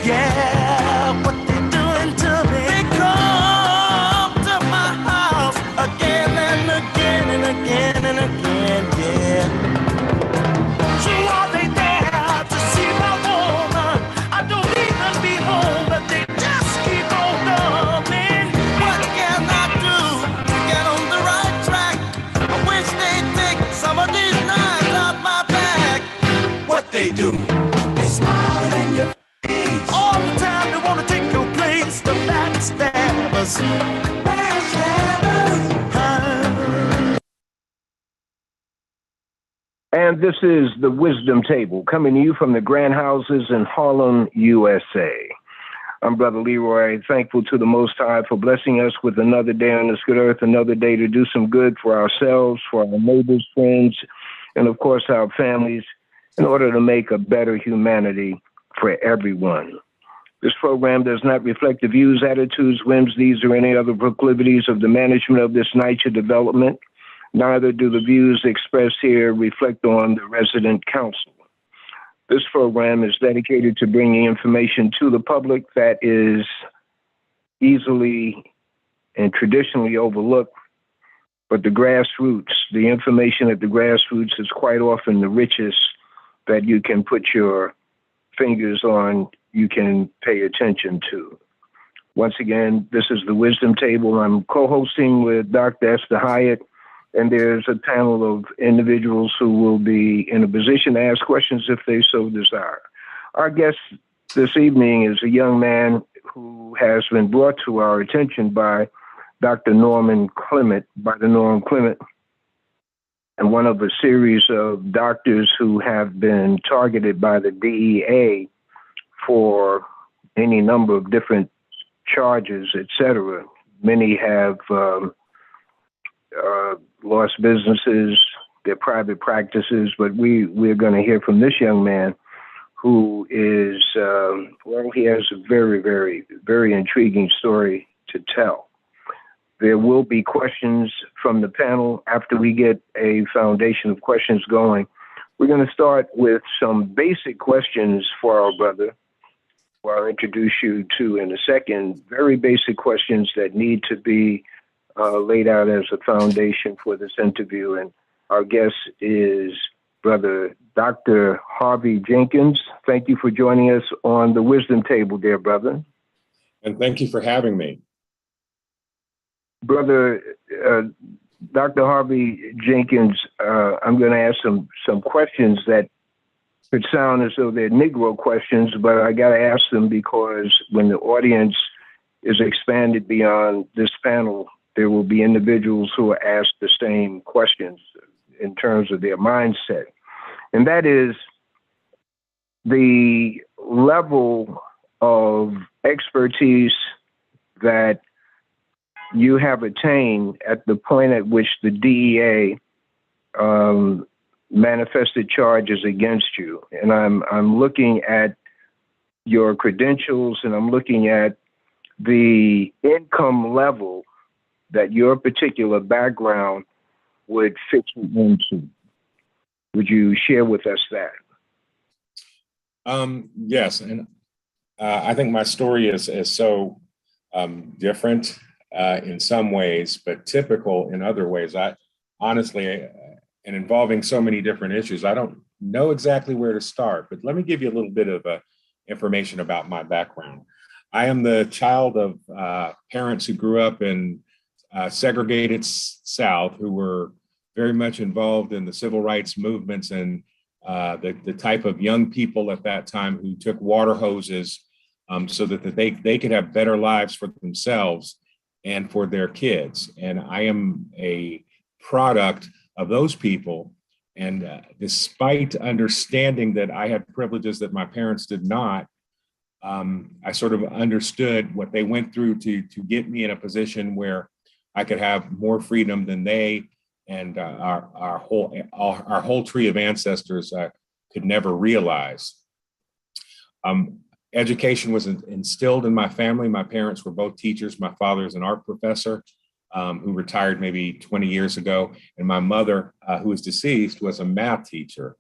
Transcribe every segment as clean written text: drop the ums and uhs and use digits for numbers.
Yeah, what they doing to me? They come to my house again and again and again and again, yeah. So are they there to see my woman? I don't even be home, but they just keep on coming. What can I do to get on the right track? I wish they'd take some of these knives out my back. What they do? They smile in your face all the time. They wanna take your place. The backstabbers, backstabbers. And this is the Wisdom Table, coming to you from the Grand Houses in Harlem, USA. I'm Brother Leroy, thankful to the Most High for blessing us with another day on this good earth, another day to do some good for ourselves, for our neighbors, friends, and of course our families, in order to make a better humanity for everyone. This program does not reflect the views, attitudes, whims, needs, or any other proclivities of the management of this NYCHA development. Neither do the views expressed here reflect on the resident council. This program is dedicated to bringing information to the public that is easily and traditionally overlooked, but the grassroots, the information at the grassroots is quite often the richest that you can put your fingers on, you can pay attention to. Once again, this is the Wisdom Table. I'm co-hosting with Dr. Esther Hyatt, and there's a panel of individuals who will be in a position to ask questions if they so desire. Our guest this evening is a young man who has been brought to our attention by Dr. Norman Clement, and one of a series of doctors who have been targeted by the DEA for any number of different charges, etc. Many have lost businesses, their private practices, but we're going to hear from this young man who is, he has a very, very, very intriguing story to tell. There will be questions from the panel after we get a foundation of questions going. We're going to start with some basic questions for our brother, who I'll introduce you to in a second. Very basic questions that need to be laid out as a foundation for this interview. And our guest is Brother Dr. Harvey Jenkins. Thank you for joining us on the Wisdom Table, dear brother. And thank you for having me. Brother Dr. Harvey Jenkins, I'm going to ask some questions that could sound as though they're Negro questions, but I got to ask them because when the audience is expanded beyond this panel, there will be individuals who are asked the same questions in terms of their mindset. And that is the level of expertise that you have attained at the point at which the DEA manifested charges against you. And I'm looking at your credentials, and I'm looking at the income level that your particular background would fit you into. Would you share with us that? Yes, and I think my story is so different in some ways, but typical in other ways. I honestly, and involving so many different issues, I don't know exactly where to start, but let me give you a little bit of information about my background. I am the child of parents who grew up in segregated South, who were very much involved in the civil rights movements and the type of young people at that time who took water hoses so that they could have better lives for themselves and for their kids. And I am a product of those people. And despite understanding that I had privileges that my parents did not, I sort of understood what they went through to get me in a position where I could have more freedom than they and our whole tree of ancestors could never realize. Education was instilled in my family. My parents were both teachers. My father is an art professor who retired maybe 20 years ago. And my mother, who is deceased, was a math teacher.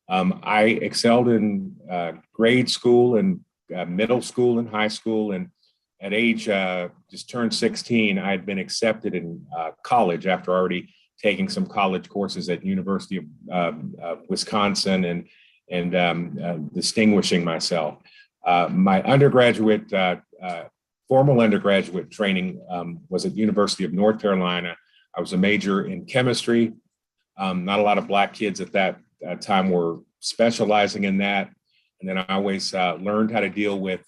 I excelled in grade school and middle school and high school. And at age just turned 16, I had been accepted in college after already taking some college courses at University of Wisconsin and distinguishing myself. My undergraduate, formal undergraduate training was at University of North Carolina. I was a major in chemistry. Not a lot of Black kids at that time were specializing in that. And then I always learned how to deal with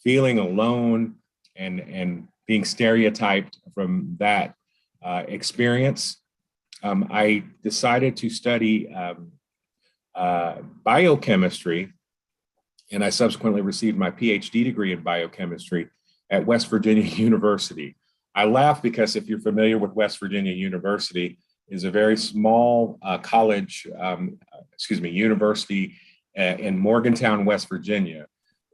feeling alone and being stereotyped from that experience. I decided to study biochemistry, and I subsequently received my PhD degree in biochemistry at West Virginia University. I laugh because if you're familiar with West Virginia University, is a very small college, university in Morgantown, West Virginia.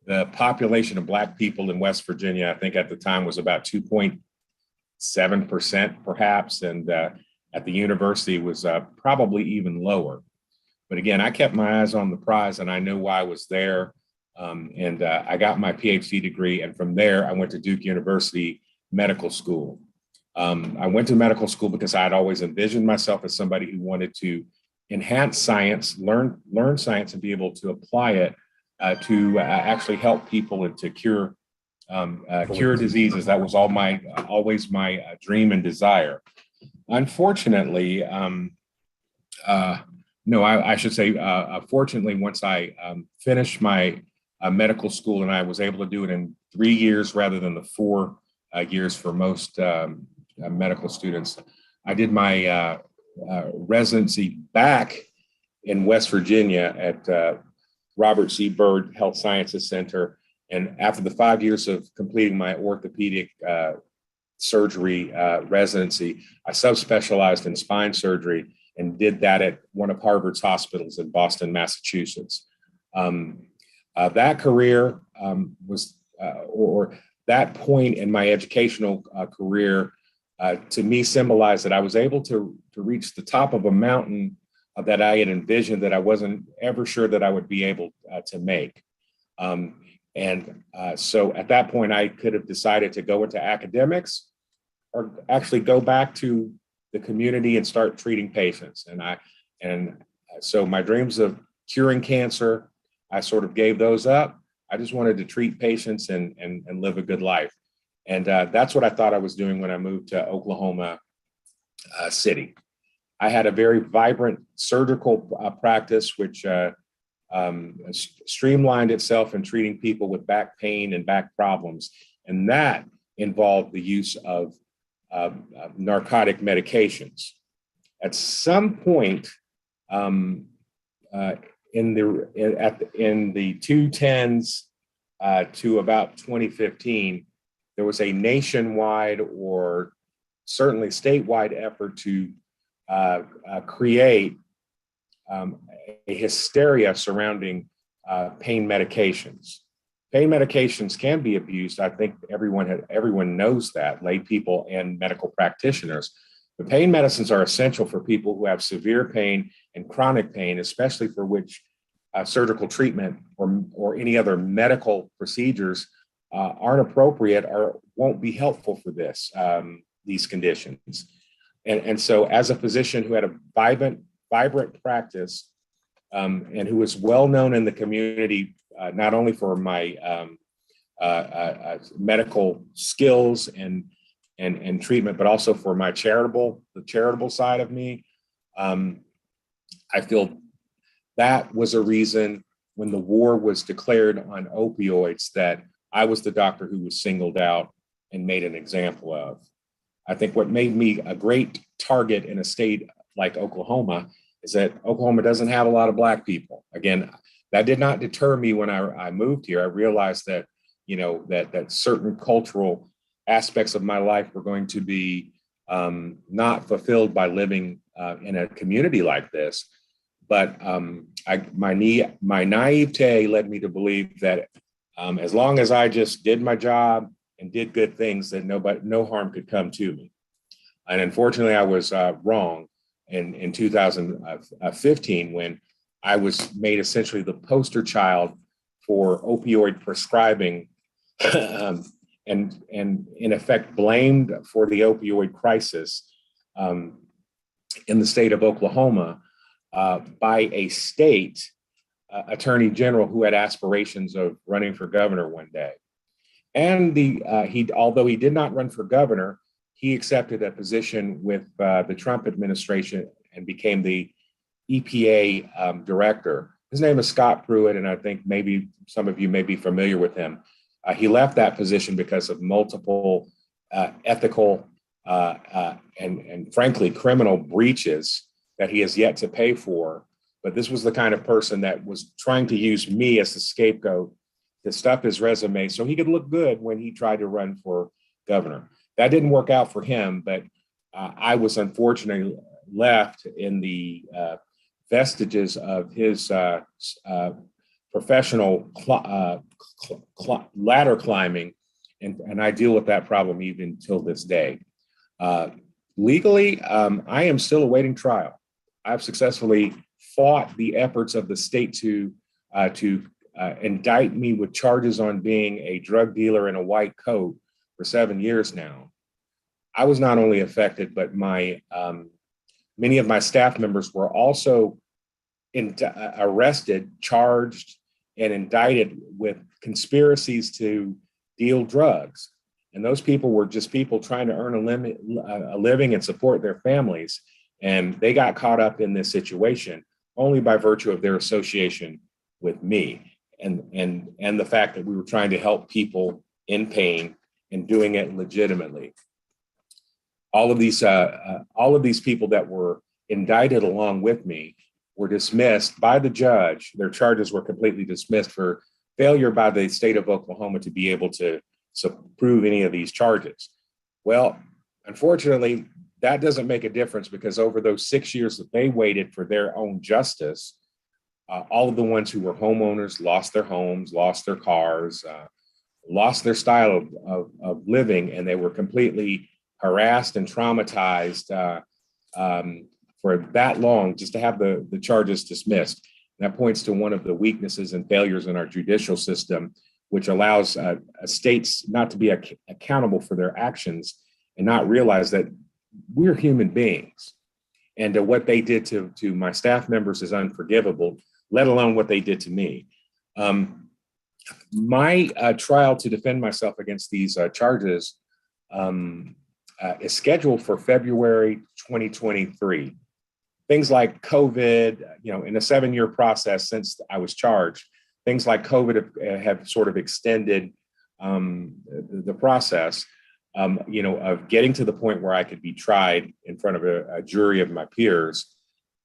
The population of Black people in West Virginia, I think at the time was about 2.7% perhaps, and at the university was probably even lower. But again, I kept my eyes on the prize and I knew why I was there. And I got my PhD degree. And from there, I went to Duke University Medical School. I went to medical school because I had always envisioned myself as somebody who wanted to enhance science, learn science and be able to apply it to actually help people and to cure diseases. That was always my dream and desire. Unfortunately, fortunately, once I finished my medical school, and I was able to do it in 3 years rather than the 4 years for most medical students. I did my residency back in West Virginia at Robert C. Byrd Health Sciences Center. And after the 5 years of completing my orthopedic surgery residency, I subspecialized in spine surgery and did that at one of Harvard's hospitals in Boston, Massachusetts. That career or that point in my educational career, to me symbolized that I was able to reach the top of a mountain that I had envisioned that I wasn't ever sure that I would be able to make. So at that point, I could have decided to go into academics or actually go back to the community and start treating patients. So my dreams of curing cancer, I sort of gave those up. I just wanted to treat patients and live a good life. And that's what I thought I was doing when I moved to Oklahoma City. I had a very vibrant surgical practice, which streamlined itself in treating people with back pain and back problems. And that involved the use of narcotic medications. At some point in the 2010s to about 2015, there was a nationwide or certainly statewide effort to create a hysteria surrounding pain medications. Pain medications can be abused. I think everyone knows that, lay people and medical practitioners. But pain medicines are essential for people who have severe pain and chronic pain, especially for which surgical treatment or any other medical procedures aren't appropriate or won't be helpful for these conditions. And so as a physician who had a vibrant practice and who was well known in the community, not only for my medical skills and treatment, but also for my the charitable side of me, I feel that was a reason when the war was declared on opioids that I was the doctor who was singled out and made an example of. I think what made me a great target in a state like Oklahoma is that Oklahoma doesn't have a lot of Black people. Again, that did not deter me when I moved here. I realized that, that certain cultural aspects of my life were going to be not fulfilled by living in a community like this. But my naivete led me to believe that as long as I just did my job and did good things, that no harm could come to me. And unfortunately, I was wrong in 2015 when I was made essentially the poster child for opioid prescribing and in effect blamed for the opioid crisis in the state of Oklahoma by a state attorney general who had aspirations of running for governor one day. And although he did not run for governor, he accepted a position with the Trump administration and became the EPA director. His name is Scott Pruitt, and I think maybe some of you may be familiar with him. He left that position because of multiple ethical and frankly criminal breaches that he has yet to pay for. But this was the kind of person that was trying to use me as the scapegoat to stuff his resume so he could look good when he tried to run for governor. That didn't work out for him, but I was unfortunately left in the vestiges of his professional ladder climbing, and I deal with that problem even till this day. Legally, I am still awaiting trial. I've successfully fought the efforts of the state to indict me with charges on being a drug dealer in a white coat for 7 years now. I was not only affected, but many of my staff members were also arrested, charged, and indicted with conspiracies to deal drugs. And those people were just people trying to earn a living and support their families. And they got caught up in this situation only by virtue of their association with me and the fact that we were trying to help people in pain and doing it legitimately. All of these people that were indicted along with me were dismissed by the judge. Their charges were completely dismissed for failure by the state of Oklahoma to be able to prove any of these charges. Well, unfortunately, that doesn't make a difference because over those 6 years that they waited for their own justice, all of the ones who were homeowners lost their homes, lost their cars, lost their style of living, and they were completely harassed and traumatized for that long just to have the charges dismissed. And that points to one of the weaknesses and failures in our judicial system, which allows states not to be accountable for their actions and not realize that we're human beings. And what they did to my staff members is unforgivable, let alone what they did to me. My trial to defend myself against these charges is scheduled for February 2023. Things like COVID, in a 7-year process since I was charged, things like COVID have sort of extended the process, of getting to the point where I could be tried in front of a jury of my peers.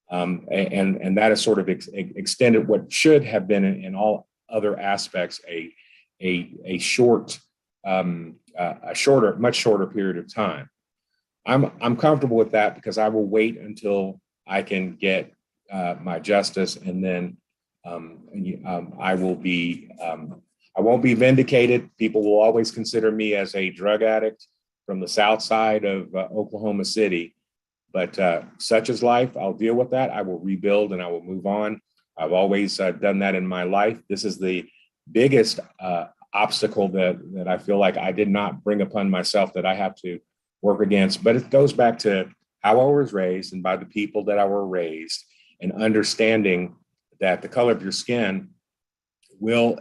And that has sort of extended what should have been in all other aspects a much shorter period of time. I'm comfortable with that because I will wait until I can get my justice, and then I won't be vindicated. People will always consider me as a drug addict from the south side of Oklahoma City. But such is life. I'll deal with that. I will rebuild and I will move on. I've always done that in my life. This is the biggest obstacle that I feel like I did not bring upon myself that I have to work against. But it goes back to how I was raised and by the people that I were raised, and understanding that the color of your skin will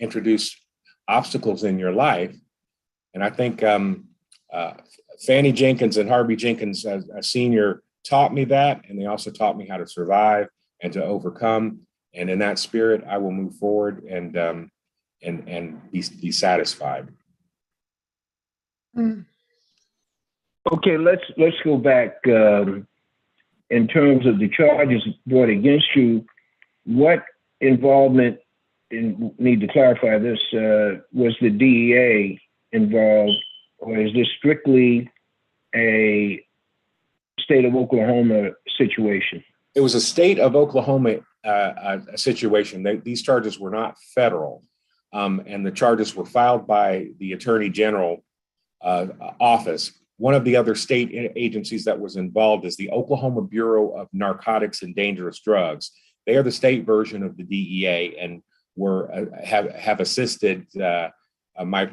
introduce obstacles in your life. And I think Fannie Jenkins and Harvey Jenkins, as a senior, taught me that, and they also taught me how to survive and to overcome. And in that spirit, I will move forward and be satisfied. Okay, let's go back in terms of the charges brought against you. What involvement, and need to clarify this, was the DEA involved, or is this strictly a state of Oklahoma situation? It was a state of Oklahoma situation. These charges were not federal, and the charges were filed by the Attorney General office. One of the other state agencies that was involved is the Oklahoma Bureau of Narcotics and Dangerous Drugs. They are the state version of the DEA, and have assisted my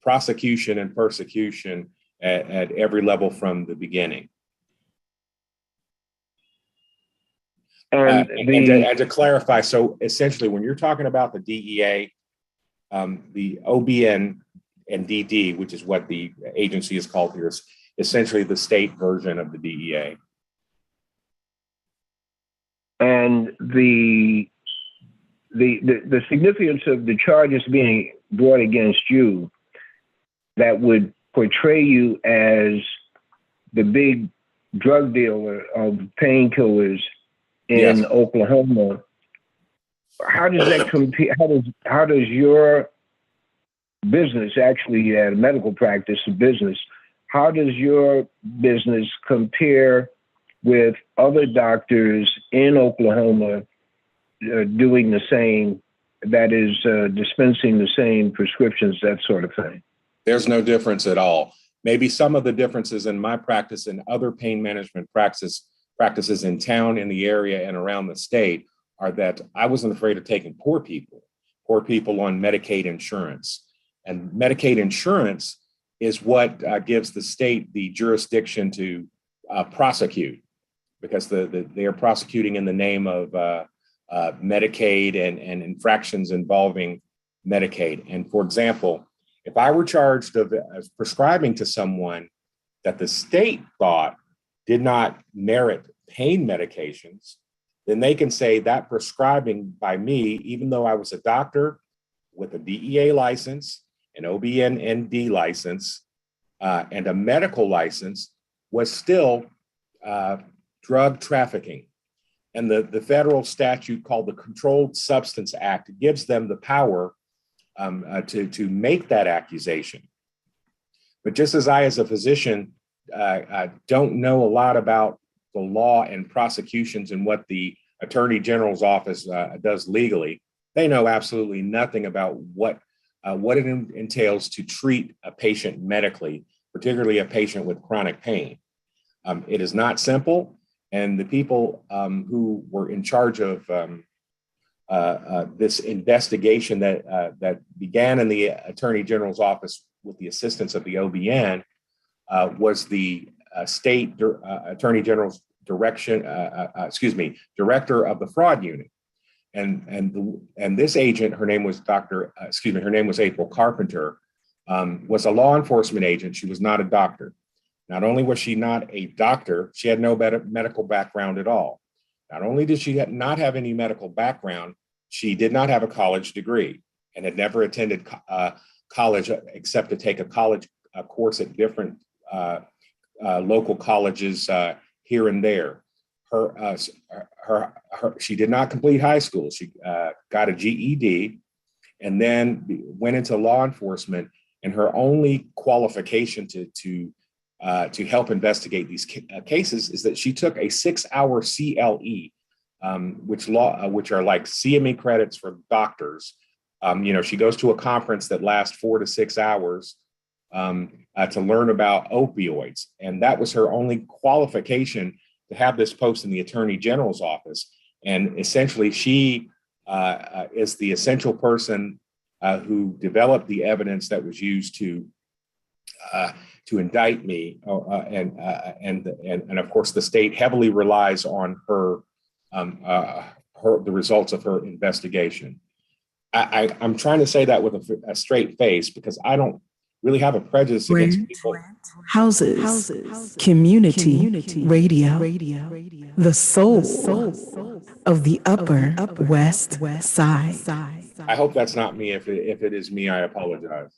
prosecution and persecution at every level from the beginning. And to clarify, so essentially, when you're talking about the DEA, the OBN and DD, which is what the agency is called here, is essentially the state version of the DEA. And the significance of the charges being brought against you that would portray you as the big drug dealer of painkillers in Yes. Oklahoma. How does that compare? How does your business, actually medical practice business, how does your business compare with other doctors in Oklahoma doing the same, that is dispensing the same prescriptions, that sort of thing? There's no difference at all. Maybe some of the differences in my practice and other pain management practices in town, in the area, and around the state are that I wasn't afraid of taking poor people on Medicaid insurance. And Medicaid insurance is what gives the state the jurisdiction to prosecute, because they are prosecuting in the name of Medicaid and infractions involving Medicaid. And for example, if I were charged of prescribing to someone that the state thought did not merit pain medications, then they can say that prescribing by me, even though I was a doctor with a DEA license, an OBN-ND license, and a medical license, was still drug trafficking. And the federal statute called the Controlled Substance Act gives them the power to make that accusation. But just as I, as a physician, don't know a lot about the law and prosecutions and what the Attorney General's office does legally, they know absolutely nothing about what it entails to treat a patient medically, particularly a patient with chronic pain. It is not simple, and the people who were in charge of this investigation that began in the Attorney General's office with the assistance of the OBN was the state Attorney General's director of the fraud unit. And this agent, her name was April Carpenter, was a law enforcement agent. She was not a doctor. Not only was she not a doctor, she had no medical background at all. Not only did she not have any medical background, she did not have a college degree and had never attended college except to take a college course at different local colleges here and there. She did not complete high school. She got a GED and then went into law enforcement. And her only qualification to help investigate these cases is that she took a 6-hour CLE, which are like CME credits for doctors. She goes to a conference that lasts 4 to 6 hours to learn about opioids. And that was her only qualification to have this post in the Attorney General's office. And essentially, she is the essential person who developed the evidence that was used to indict me. And of course, the state heavily relies on her the results of her investigation. I'm trying to say that with a straight face because I don't really have a prejudice against people. Houses, community, radio, the soul of the Upper West Side. I hope that's not me. If it is me, I apologize.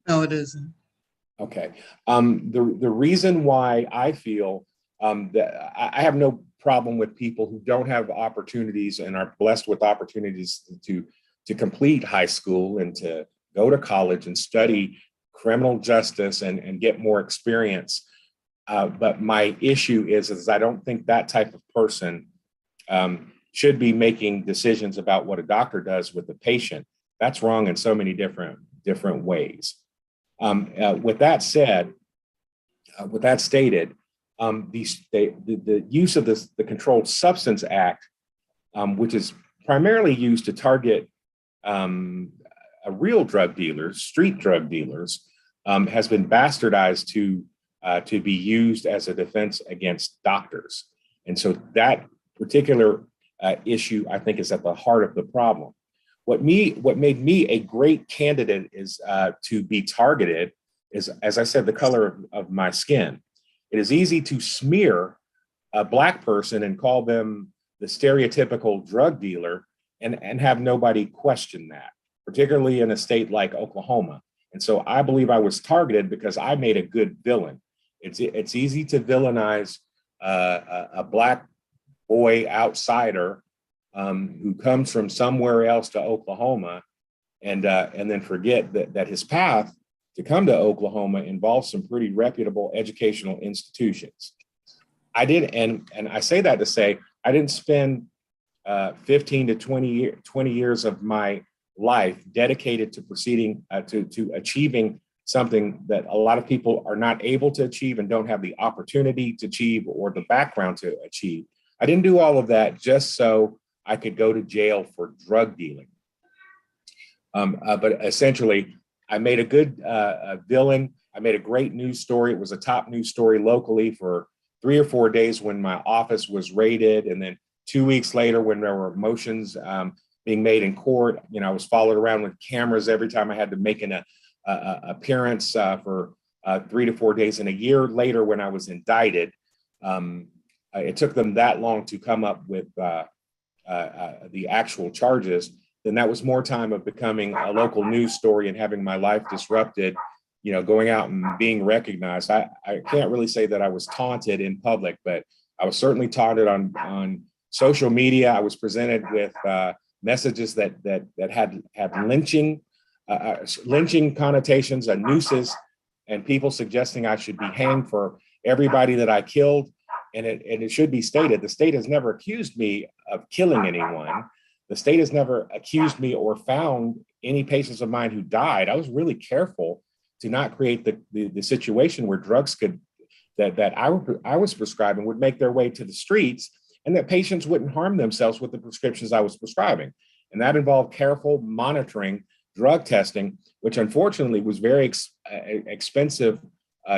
No, it isn't. Okay. The reason why I feel that I have no problem with people who don't have opportunities and are blessed with opportunities to complete high school and to go to college and study criminal justice and get more experience. But my issue is I don't think that type of person should be making decisions about what a doctor does with the patient. That's wrong in so many different ways. With that said, with that stated, the use of the Controlled Substance Act, which is primarily used to target real drug dealers, street drug dealers, has been bastardized to be used as a defense against doctors. And so that particular issue, I think, is at the heart of the problem. What made me a great candidate is to be targeted is, as I said, the color of my skin. It is easy to smear a Black person and call them the stereotypical drug dealer and have nobody question that, particularly in a state like Oklahoma. And so I believe I was targeted because I made a good villain. It's easy to villainize a Black boy outsider who comes from somewhere else to Oklahoma, and then forget that his path to come to Oklahoma involves some pretty reputable educational institutions. I did, and I say that to say I didn't spend 15 to 20 years of my life dedicated to proceeding to achieving something that a lot of people are not able to achieve and don't have the opportunity to achieve or the background to achieve. I didn't do all of that just so I could go to jail for drug dealing. But essentially, I made a good villain. I made a great news story. It was a top news story locally for 3 or 4 days when my office was raided. And then 2 weeks later, when there were motions being made in court, I was followed around with cameras every time I had to make an appearance for 3 to 4 days. And a year later, when I was indicted, it took them that long to come up with the actual charges. Then that was more time of becoming a local news story and having my life disrupted, going out and being recognized. I can't really say that I was taunted in public, but I was certainly taunted on social media. I was presented with messages that had lynching connotations, nooses, and people suggesting I should be hanged for everybody that I killed. And it should be stated, the state has never accused me of killing anyone. The state has never accused me or found any patients of mine who died. I was really careful to not create the situation where drugs that I was prescribing would make their way to the streets, and that patients wouldn't harm themselves with the prescriptions I was prescribing. And that involved careful monitoring, drug testing, which unfortunately was very expensive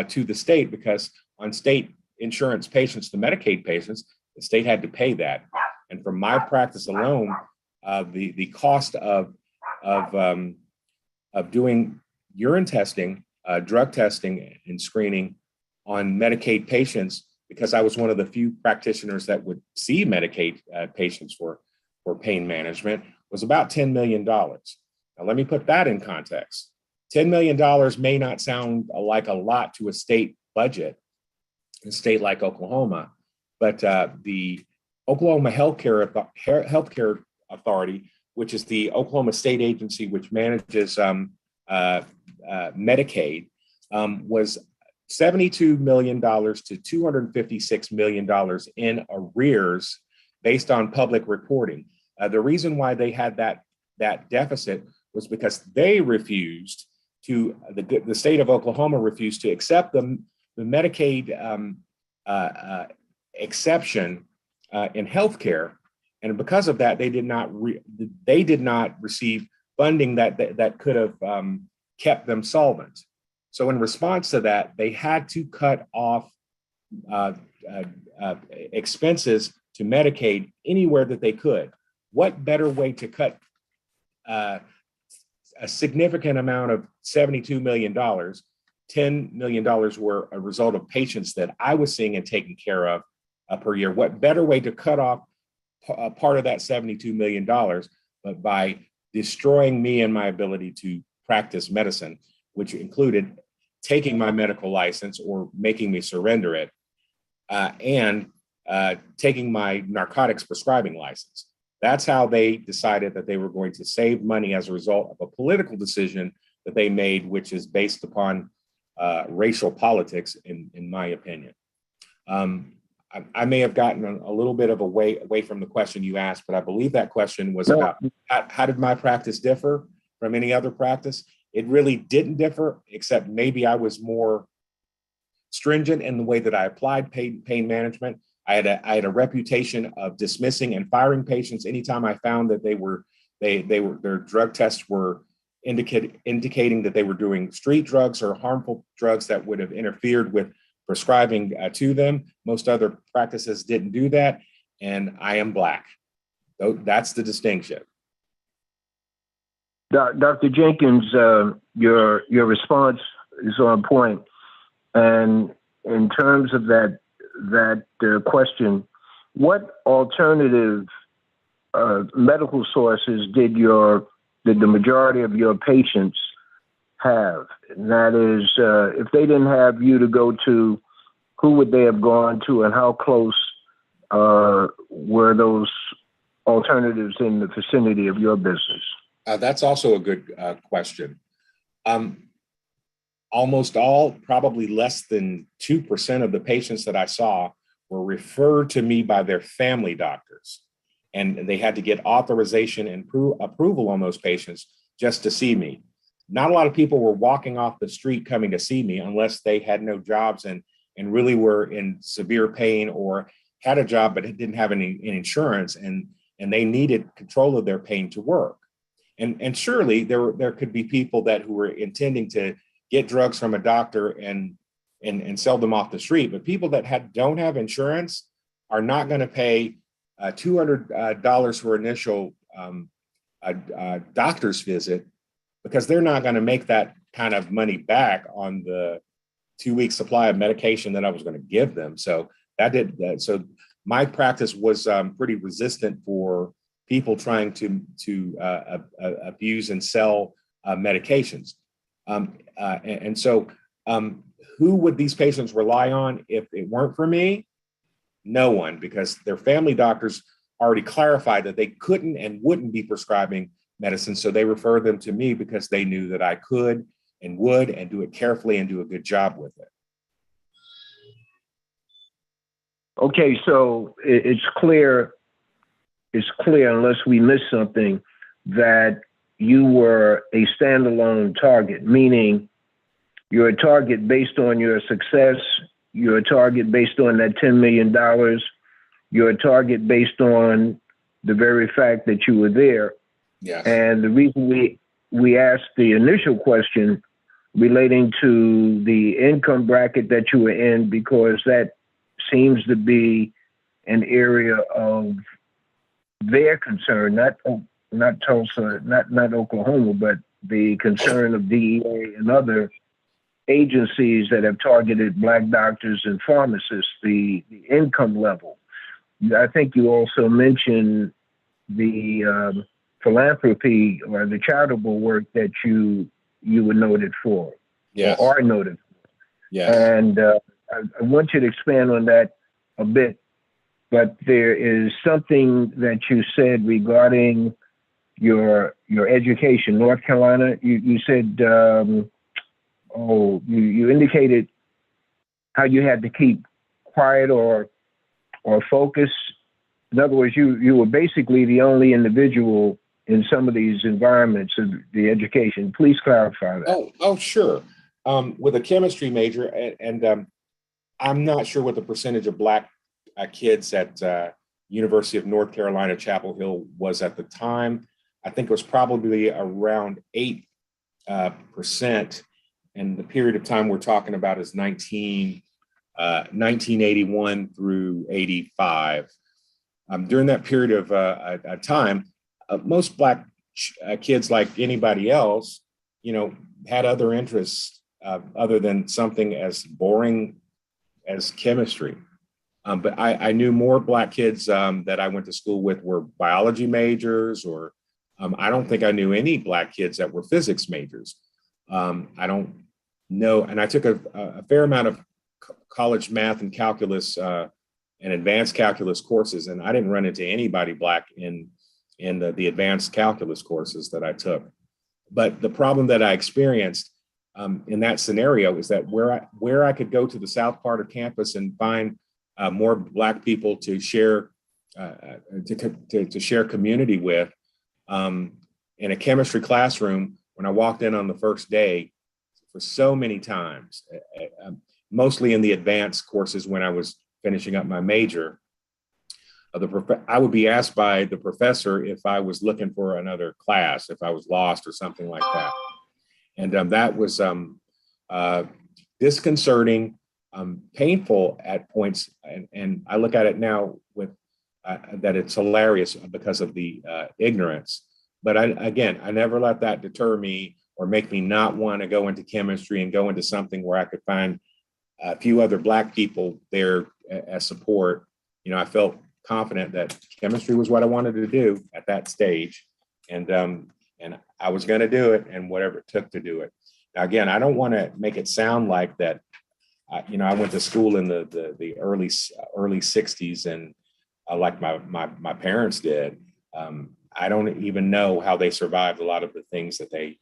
to the state, because on state insurance patients, the Medicaid patients, the state had to pay that. And from my practice alone, the cost of doing urine testing, drug testing, and screening on Medicaid patients, because I was one of the few practitioners that would see Medicaid patients for pain management, was about $10 million. Now, let me put that in context. $10 million may not sound like a lot to a state budget, a state like Oklahoma, but the Oklahoma Healthcare Authority, which is the Oklahoma state agency which manages Medicaid, was $72 million to $256 million in arrears based on public reporting. The reason why they had that deficit was because they refused to, the state of Oklahoma refused to accept the Medicaid exception in healthcare, and because of that, they did not receive funding that could have kept them solvent. So in response to that, they had to cut off expenses to Medicaid anywhere that they could. What better way to cut a significant amount of $72 million? $10 million were a result of patients that I was seeing and taking care of per year. What better way to cut off a part of that $72 million, but by destroying me and my ability to practice medicine, which included taking my medical license or making me surrender it, and taking my narcotics prescribing license. That's how they decided that they were going to save money as a result of a political decision that they made, which is based upon racial politics, in my opinion. I may have gotten a little bit of away from the question you asked, but I believe that question was about how did my practice differ from any other practice? It really didn't differ, except maybe I was more stringent in the way that I applied pain management. I had a reputation of dismissing and firing patients anytime I found that they were Their drug tests were indicating that they were doing street drugs or harmful drugs that would have interfered with prescribing to them. Most other practices didn't do that, and I am Black. So that's the distinction. Dr. Jenkins, your response is on point. And in terms of that question, what alternative medical sources did the majority of your patients have? And that is, if they didn't have you to go to, who would they have gone to, and how close were those alternatives in the vicinity of your business? That's also a good question. Almost all, probably less than 2% of the patients that I saw were referred to me by their family doctors. And they had to get authorization and approval on those patients just to see me. Not a lot of people were walking off the street coming to see me unless they had no jobs and really were in severe pain, or had a job but didn't have any insurance, and they needed control of their pain to work. And surely there could be people who were intending to get drugs from a doctor and sell them off the street. But people that don't have insurance are not going to pay $200 for initial doctor's visit, because they're not going to make that kind of money back on the 2-week supply of medication that I was going to give them. So so my practice was pretty resistant for people trying to abuse and sell medications. So who would these patients rely on if it weren't for me? No one, because their family doctors already clarified that they couldn't and wouldn't be prescribing medicine. So they referred them to me because they knew that I could and would, and do it carefully and do a good job with it. Okay, so it's clear, unless we missed something, that you were a standalone target, meaning you're a target based on your success, you're a target based on that $10 million, you're a target based on the very fact that you were there. Yes. And the reason we asked the initial question relating to the income bracket that you were in, because that seems to be an area of their concern, not Tulsa, not Oklahoma, but the concern of DEA and other agencies that have targeted Black doctors and pharmacists, the income level. I think you also mentioned the philanthropy or the charitable work that you were noted for. Yes. Or are noted for. Yes. And I want you to expand on that a bit, but there is something that you said regarding your education. North Carolina, you said, you indicated how you had to keep quiet or focus. In other words, you were basically the only individual in some of these environments of the education. Please clarify that. Oh, sure. With a chemistry major, and I'm not sure what the percentage of Black kids at University of North Carolina, Chapel Hill was at the time. I think it was probably around 8%. And the period of time we're talking about is 1981 through 85. During that period of time, most Black kids, like anybody else, had other interests other than something as boring as chemistry. But I knew more Black kids that I went to school with were biology majors, or I don't think I knew any Black kids that were physics majors. I don't know. And I took a fair amount of college math and calculus and advanced calculus courses, and I didn't run into anybody Black in the advanced calculus courses that I took. But the problem that I experienced in that scenario is that where I could go to the south part of campus and find more Black people to share to share community with, in a chemistry classroom, when I walked in on the first day, for so many times, mostly in the advanced courses when I was finishing up my major, I would be asked by the professor if I was looking for another class, if I was lost or something like that. And that was disconcerting, painful at points. And I look at it now with that it's hilarious because of the ignorance. But I never let that deter me or make me not want to go into chemistry and go into something where I could find a few other Black people there as support. You know, I felt confident that chemistry was what I wanted to do at that stage. And I was going to do it, and whatever it took to do it. Now, again, I don't want to make it sound like that. I went to school in the early 60s, and like my parents did. I don't even know how they survived a lot of the things that they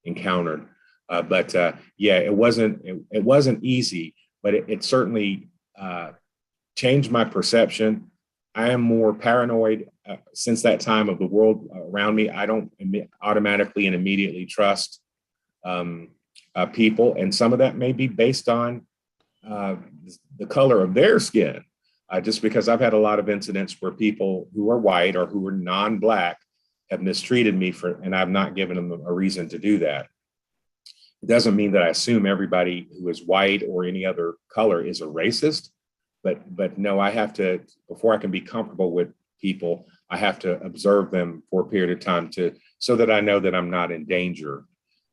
encountered. But it wasn't easy, but it certainly changed my perception. I am more paranoid since that time of the world around me. I don't automatically and immediately trust people. And some of that may be based on the color of their skin. Just because I've had a lot of incidents where people who are white or who are non-Black have mistreated me and I've not given them a reason to do that. It doesn't mean that I assume everybody who is white or any other color is a racist. But no, I have to, before I can be comfortable with people, I have to observe them for a period of time so that I know that I'm not in danger.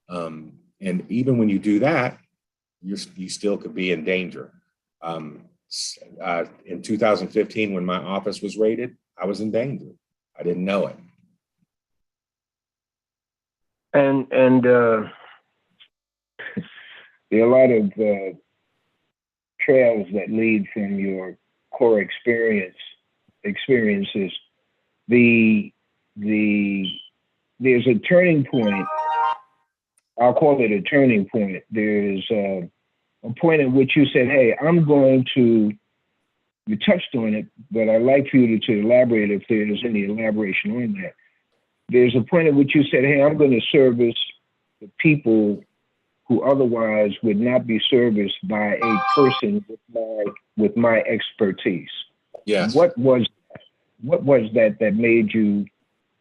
And even when you do that, you still could be in danger. In 2015, when my office was raided, I was in danger. I didn't know it. And there are a lot of trails that lead from your core experiences. There's a turning point. I'll call it a turning point. There's a point at which you said, hey, you touched on it, but I'd like for you to elaborate if there's any elaboration on that. There's a point at which you said, hey, I'm going to service the people who otherwise would not be serviced by a person with my expertise. Yes. What was that made you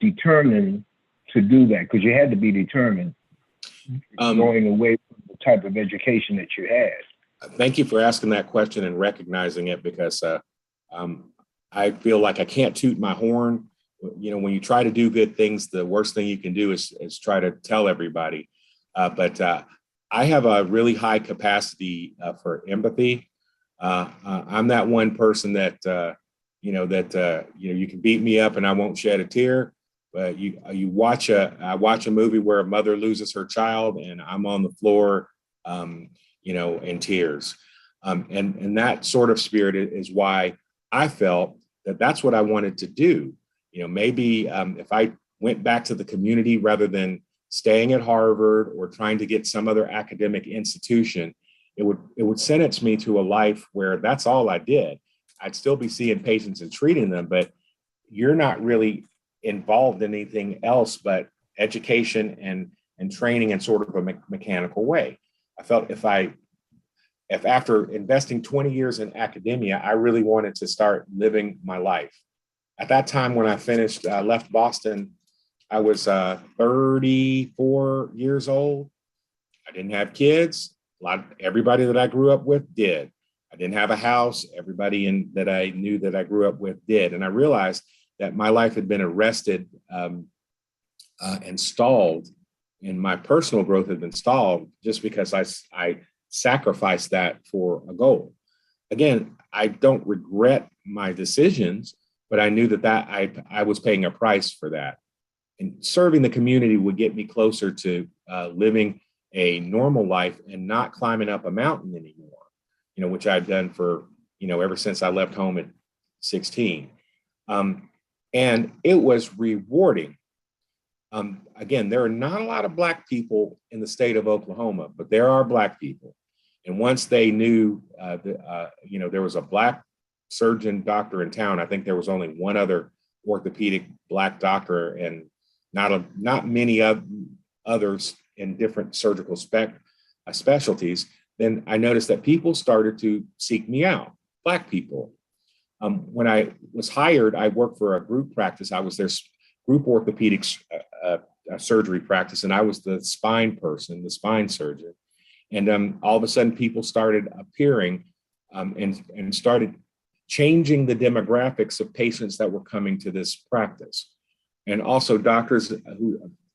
determined to do that? Because you had to be determined going away from the type of education that you had. Thank you for asking that question and recognizing it, because I feel like I can't toot my horn. You know, when you try to do good things, the worst thing you can do is try to tell everybody. But I have a really high capacity for empathy. I'm that one person that you can beat me up and I won't shed a tear. But I watch a movie where a mother loses her child and I'm on the floor, in tears. And that sort of spirit is why I felt that that's what I wanted to do. You know, maybe if I went back to the community rather than staying at Harvard or trying to get some other academic institution, it would sentence me to a life where that's all I did. I'd still be seeing patients and treating them, but you're not really involved in anything else but education and training in sort of a mechanical way. I felt if after investing 20 years in academia, I really wanted to start living my life. At that time, when I finished, left Boston, I was 34 years old. I didn't have kids. Everybody that I grew up with did. I didn't have a house. Everybody that I knew that I grew up with did. And I realized that my life had been arrested and stalled, and my personal growth had been stalled just because I sacrificed that for a goal. Again, I don't regret my decisions, but I knew that I was paying a price for that. And serving the community would get me closer to living a normal life and not climbing up a mountain anymore, which I'd done for, ever since I left home at 16. And it was rewarding. Again, there are not a lot of Black people in the state of Oklahoma, but there are Black people. And once they knew, there was a Black surgeon doctor in town. I think there was only one other orthopedic Black doctor and not many others in different surgical specialties. Then I noticed that people started to seek me out, Black people. When I was hired, I worked for a group practice. I was their group orthopedic surgery practice, and I was the spine person, the spine surgeon. And all of a sudden, people started appearing and started changing the demographics of patients that were coming to this practice. And also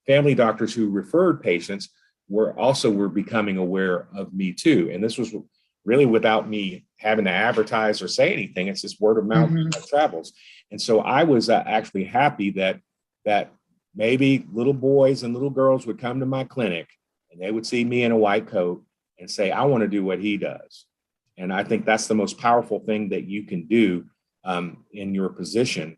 family doctors who referred patients were becoming aware of me too. And this was really without me having to advertise or say anything. It's just word of mouth that travels. And so I was actually happy that maybe little boys and little girls would come to my clinic and they would see me in a white coat and say, I want to do what he does. And I think that's the most powerful thing that you can do in your position,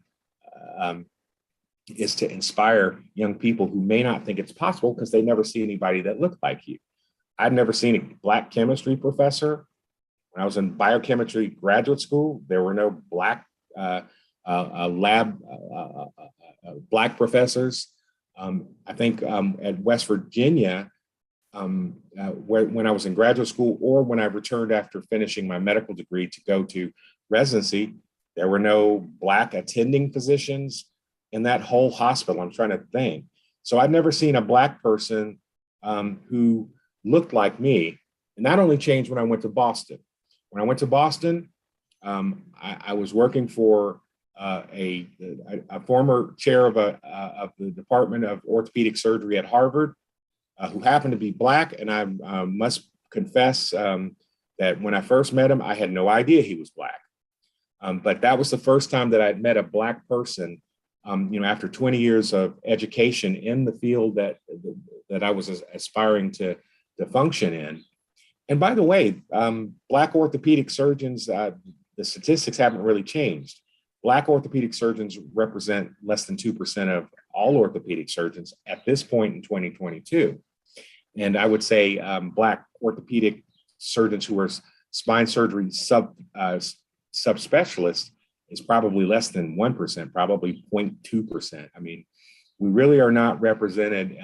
is to inspire young people who may not think it's possible because they never see anybody that looked like you. I'd never seen a Black chemistry professor. When I was in biochemistry graduate school, there were no Black Black professors. I think at West Virginia, when I was in graduate school or when I returned after finishing my medical degree to go to residency, there were no Black attending physicians in that whole hospital. I'm trying to think. So I've never seen a Black person who looked like me. And that only changed when I went to Boston. When I went to Boston, I was working for a former chair of the Department of Orthopedic Surgery at Harvard, who happened to be Black. And I must confess that when I first met him, I had no idea he was Black. But that was the first time that I'd met a Black person, after 20 years of education in the field that I was aspiring to function in. And by the way, Black orthopedic surgeons, the statistics haven't really changed. Black orthopedic surgeons represent less than 2% of all orthopedic surgeons at this point in 2022. And I would say Black orthopedic surgeons who are spine surgery subspecialists is probably less than 1%, probably 0.2%. I mean, we really are not represented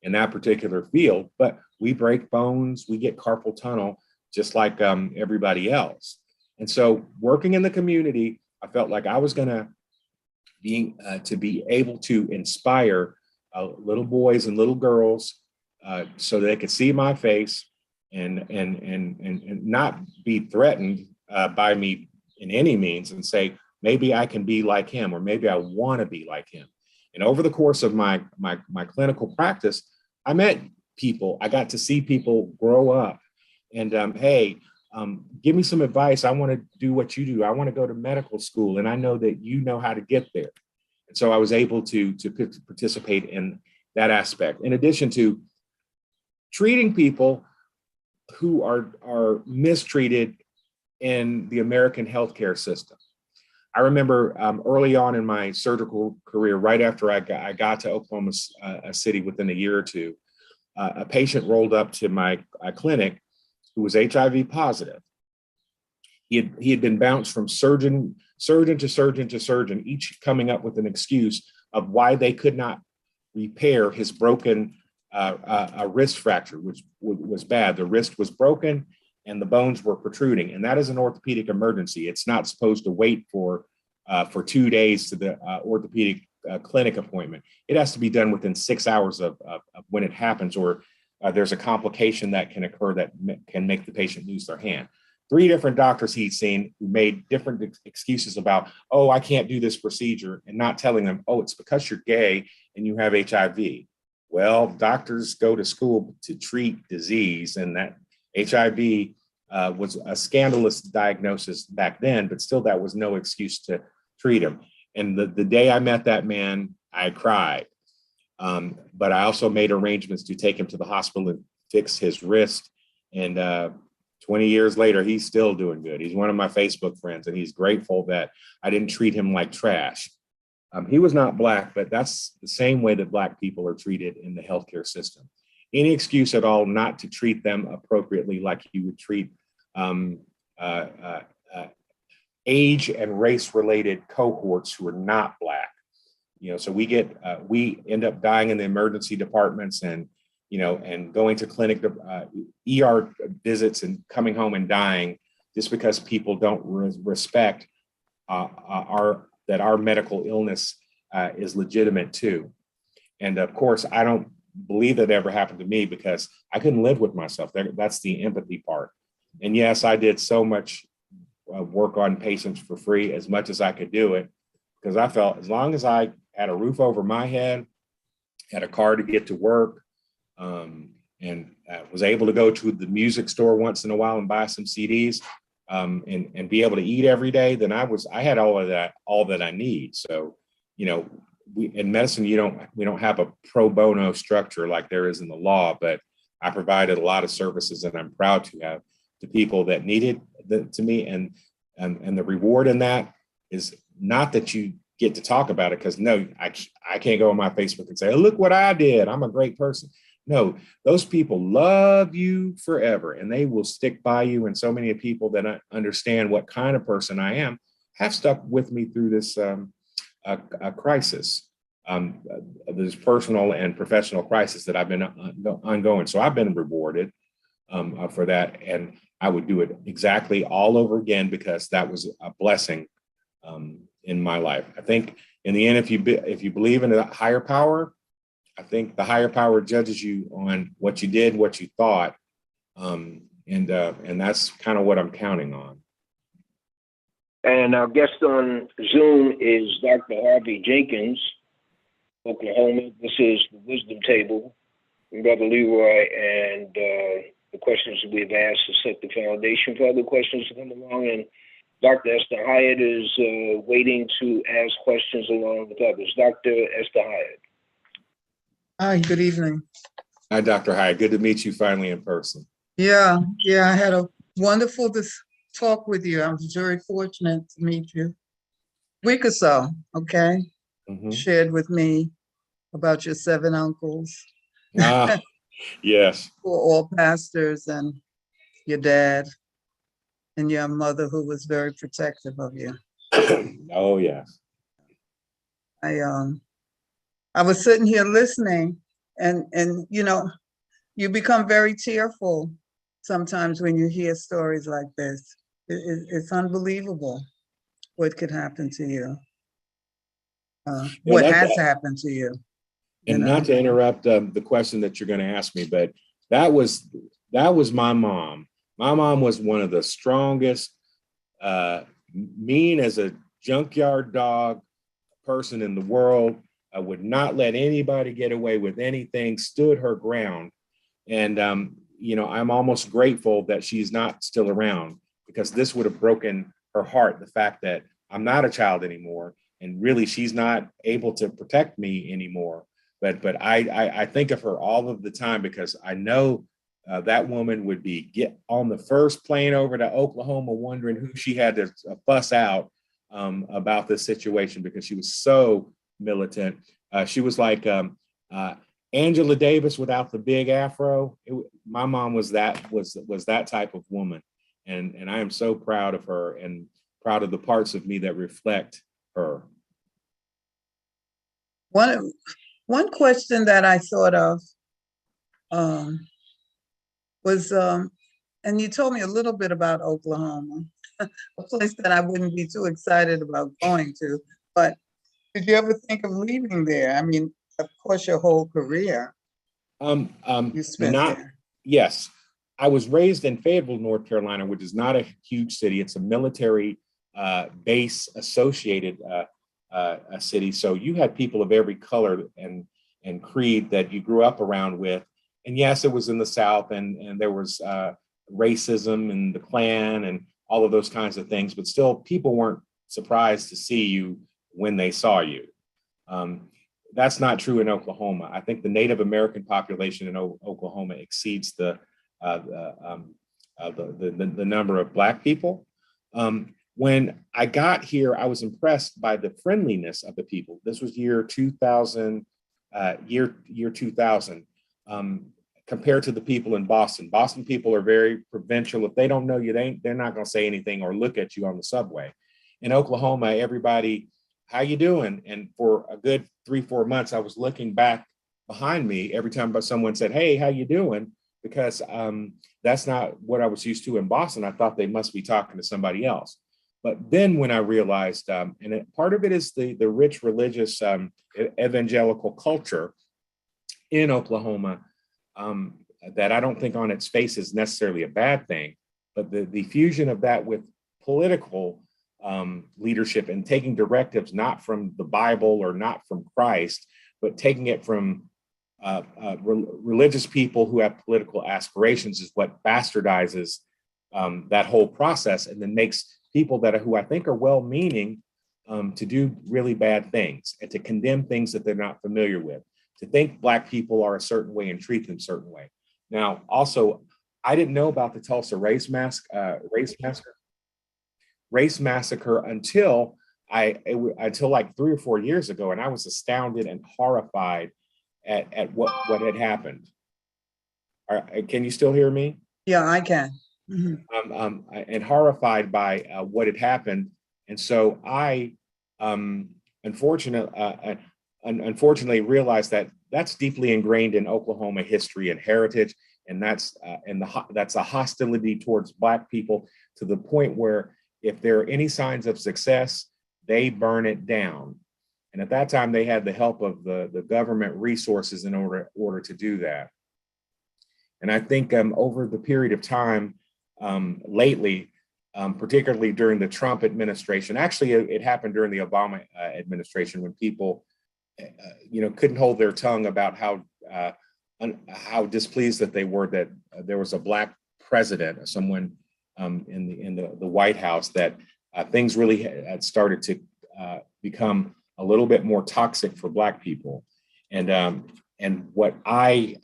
in that particular field, but we break bones, we get carpal tunnel, just like everybody else. And so working in the community, I felt like I was gonna be able to inspire little boys and little girls so they could see my face and not be threatened by me in any means and say, maybe I can be like him, or maybe I want to be like him. And over the course of my clinical practice, I met people. I got to see people grow up and, hey, give me some advice. I want to do what you do. I want to go to medical school, and I know that you know how to get there. And so I was able to participate in that aspect, in addition to treating people who are mistreated in the American healthcare system. I remember early on in my surgical career, right after I got to Oklahoma City within a year or two, a patient rolled up to my clinic who was HIV positive. He had been bounced from surgeon to surgeon, each coming up with an excuse of why they could not repair his broken wrist fracture, which was bad. The wrist was broken and the bones were protruding. And that is an orthopedic emergency. It's not supposed to wait for 2 days to the orthopedic clinic appointment. It has to be done within 6 hours of when it happens, or there's a complication that can occur that can make the patient lose their hand. 3 different doctors he'd seen who made different excuses about, oh, I can't do this procedure, and not telling them, oh, it's because you're gay and you have HIV. Well, doctors go to school to treat disease, and that HIV was a scandalous diagnosis back then, but still that was no excuse to treat him. And the day I met that man, I cried. But I also made arrangements to take him to the hospital and fix his wrist. And 20 years later, he's still doing good. He's one of my Facebook friends, and he's grateful that I didn't treat him like trash. He was not Black, but that's the same way that Black people are treated in the healthcare system. Any excuse at all not to treat them appropriately, like you would treat age and race-related cohorts who are not Black. So we end up dying in the emergency departments, and going to clinic ER visits and coming home and dying just because people don't respect our medical illness is legitimate too. And of course, I don't believe that ever happened to me because I couldn't live with myself. That's the empathy part. And yes, I did so much work on patients for free, as much as I could do it, because I felt as long as I had a roof over my head, had a car to get to work, and was able to go to the music store once in a while and buy some CDs, and be able to eat every day, then I had all that I need. So, in medicine, we don't have a pro bono structure like there is in the law, but I provided a lot of services, and I'm proud to have to people that needed to me. And the reward in that is not that you get to talk about it, because no, I can't go on my Facebook and say, oh, look what I did, I'm a great person. No, those people love you forever, and they will stick by you. And so many people that understand what kind of person I am have stuck with me through this crisis, this personal and professional crisis that I've been ongoing. So I've been rewarded for that, and I would do it exactly all over again, because that was a blessing in my life. I think in the end, if you believe in a higher power, I think the higher power judges you on what you did, what you thought, and that's kind of what I'm counting on. And our guest on Zoom is Dr. Harvey Jenkins, Oklahoma. This is the Wisdom Table, Brother Leroy, and the questions that we've asked to set the foundation for other questions to come along. And Dr. Esther Hyatt is waiting to ask questions along with others. Dr. Esther Hyatt. Hi, good evening. Hi, Dr. Hyatt. Good to meet you finally in person. Yeah, I had a wonderful talk with you. I was very fortunate to meet you. Week or so, okay? Mm-hmm. Shared with me about your 7 uncles. Yes. Who were all pastors, and your dad and your mother, who was very protective of you. Oh, yes. I was sitting here listening, and you become very tearful sometimes when you hear stories like this. It's unbelievable what could happen to you, what has happened to you. And not to interrupt the question that you're going to ask me, but that was my mom. My mom was one of the strongest, mean as a junkyard dog person in the world. I would not let anybody get away with anything, stood her ground. And, I'm almost grateful that she's not still around, because this would have broken her heart, the fact that I'm not a child anymore. And really, she's not able to protect me anymore. But I think of her all of the time, because I know that woman would get on the first plane over to Oklahoma wondering who she had to fuss out about this situation, because she was so militant. She was like Angela Davis without the big afro. My mom was that type of woman, and I am so proud of her and proud of the parts of me that reflect her. One question that I thought of was, and you told me a little bit about Oklahoma, a place that I wouldn't be too excited about going to, but did you ever think of leaving there? I mean, of course, your whole career you spent there. Yes. I was raised in Fayetteville, North Carolina, which is not a huge city. It's a military base associated a city. So you had people of every color and creed that you grew up around with. And yes, it was in the South, and there was racism and the Klan and all of those kinds of things, but still people weren't surprised to see you when they saw you. That's not true in Oklahoma. I think the Native American population in Oklahoma exceeds the number of Black people. When I got here, I was impressed by the friendliness of the people. This was year 2000, year 2000, compared to the people in Boston. Boston people are very provincial. If they don't know you, they're not going to say anything or look at you on the subway. In Oklahoma, everybody, how you doing? And for a good 3-4 months, I was looking back behind me every time someone said, hey, how you doing? Because that's not what I was used to in Boston. I thought they must be talking to somebody else. But then when I realized, part of it is the rich religious evangelical culture in Oklahoma, that I don't think on its face is necessarily a bad thing, but the fusion of that with political leadership and taking directives not from the Bible or not from Christ, but taking it from religious people who have political aspirations is what bastardizes that whole process, and then makes people who I think are well-meaning to do really bad things and to condemn things that they're not familiar with, to think Black people are a certain way and treat them a certain way. Now, also, I didn't know about the Tulsa race massacre until like 3 or 4 years ago, and I was astounded and horrified at what had happened. Can you still hear me? Yeah, I can. Mm-hmm. And horrified by what had happened, and so I unfortunately realized that that's deeply ingrained in Oklahoma history and heritage, and that's a hostility towards Black people to the point where if there are any signs of success, they burn it down. And at that time, they had the help of the government resources in order to do that. And I think over the period of time, lately, particularly during the Trump administration, actually it happened during the Obama administration when people, couldn't hold their tongue about how displeased that they were that there was a Black president, someone in the White House, that things really had started to become a little bit more toxic for Black people, and what I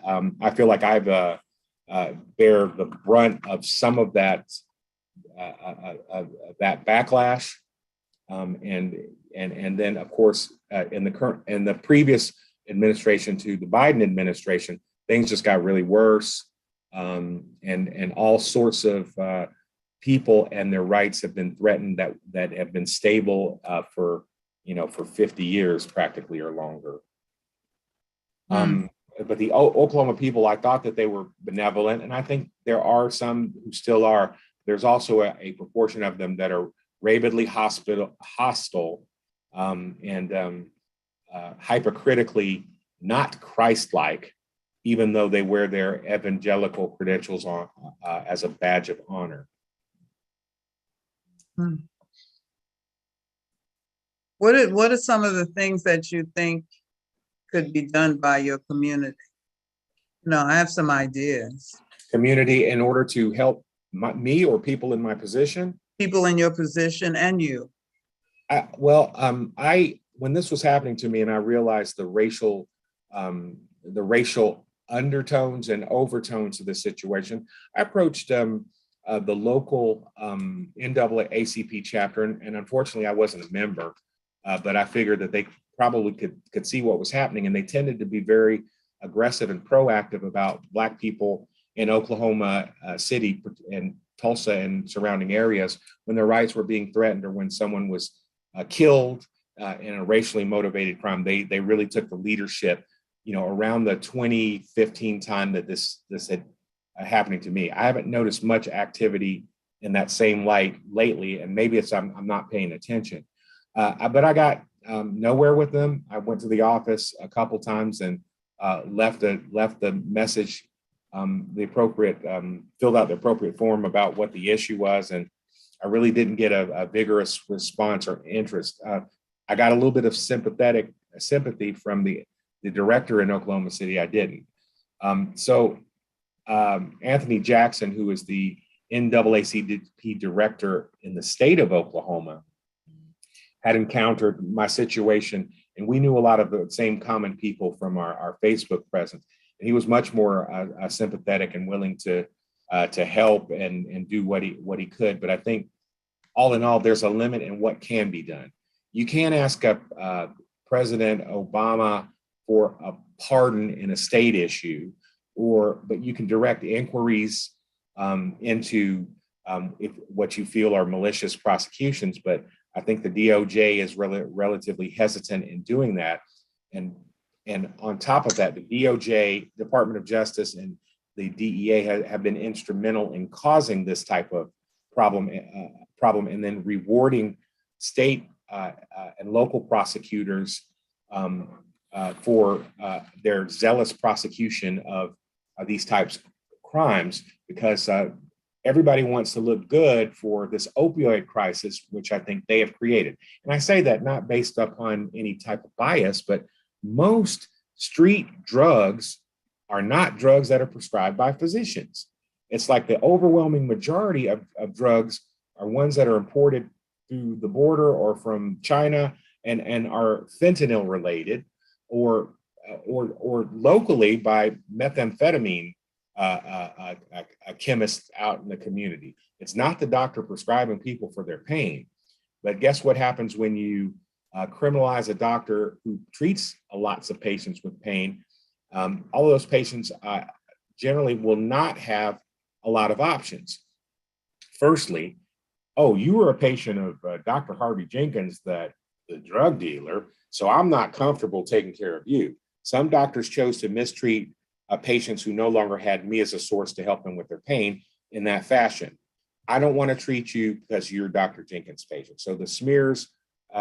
feel like I've bear the brunt of some of that that backlash, and then of course in the previous administration to the Biden administration, things just got really worse, and all sorts of people and their rights have been threatened that have been stable for 50 years practically or longer. But the Oklahoma people, I thought that they were benevolent, and I think there are some who still are. There's also a proportion of them that are rabidly hostile, and hypocritically not Christ-like, even though they wear their evangelical credentials on as a badge of honor. What are some of the things that you think could be done by your community? I have some ideas. Community in order to help me or people in my position? People in your position and you. When this was happening to me and I realized the racial undertones and overtones of this situation, I approached the local NAACP chapter, and unfortunately I wasn't a member, but I figured that they probably could see what was happening, and they tended to be very aggressive and proactive about Black people in Oklahoma City and Tulsa and surrounding areas when their rights were being threatened or when someone was killed in a racially motivated crime. They really took the leadership, around the 2015 time that this had happening to me. I haven't noticed much activity in that same light lately, and maybe it's I'm not paying attention. But I got nowhere with them. I went to the office a couple times and left the message, filled out the appropriate form about what the issue was, and I really didn't get a vigorous response or interest. I got a little bit of sympathy from the director in Oklahoma City. I didn't. So Anthony Jackson, who is the NAACP director in the state of Oklahoma, had encountered my situation, and we knew a lot of the same common people from our Facebook presence. And he was much more sympathetic and willing to help and do what he could. But I think all in all, there's a limit in what can be done. You can't ask President Obama for a pardon in a state issue, but you can direct inquiries into what you feel are malicious prosecutions. But I think the DOJ is relatively hesitant in doing that. And on top of that, the DOJ, Department of Justice, and the DEA have been instrumental in causing this type of problem, and then rewarding state and local prosecutors for their zealous prosecution of these types of crimes, because everybody wants to look good for this opioid crisis, which I think they have created. And I say that not based upon any type of bias, but most street drugs are not drugs that are prescribed by physicians. It's like the overwhelming majority of drugs are ones that are imported through the border or from China and are fentanyl related, or locally by methamphetamine chemists out in the community. It's not the doctor prescribing people for their pain. But guess what happens when you criminalize a doctor who treats lots of patients with pain? All of those patients generally will not have a lot of options. Firstly, oh, you were a patient of Dr. Harvey Jenkins, the drug dealer, so I'm not comfortable taking care of you. Some doctors chose to mistreat patients who no longer had me as a source to help them with their pain in that fashion. I don't want to treat you because you're Dr. Jenkins' patient. So the smears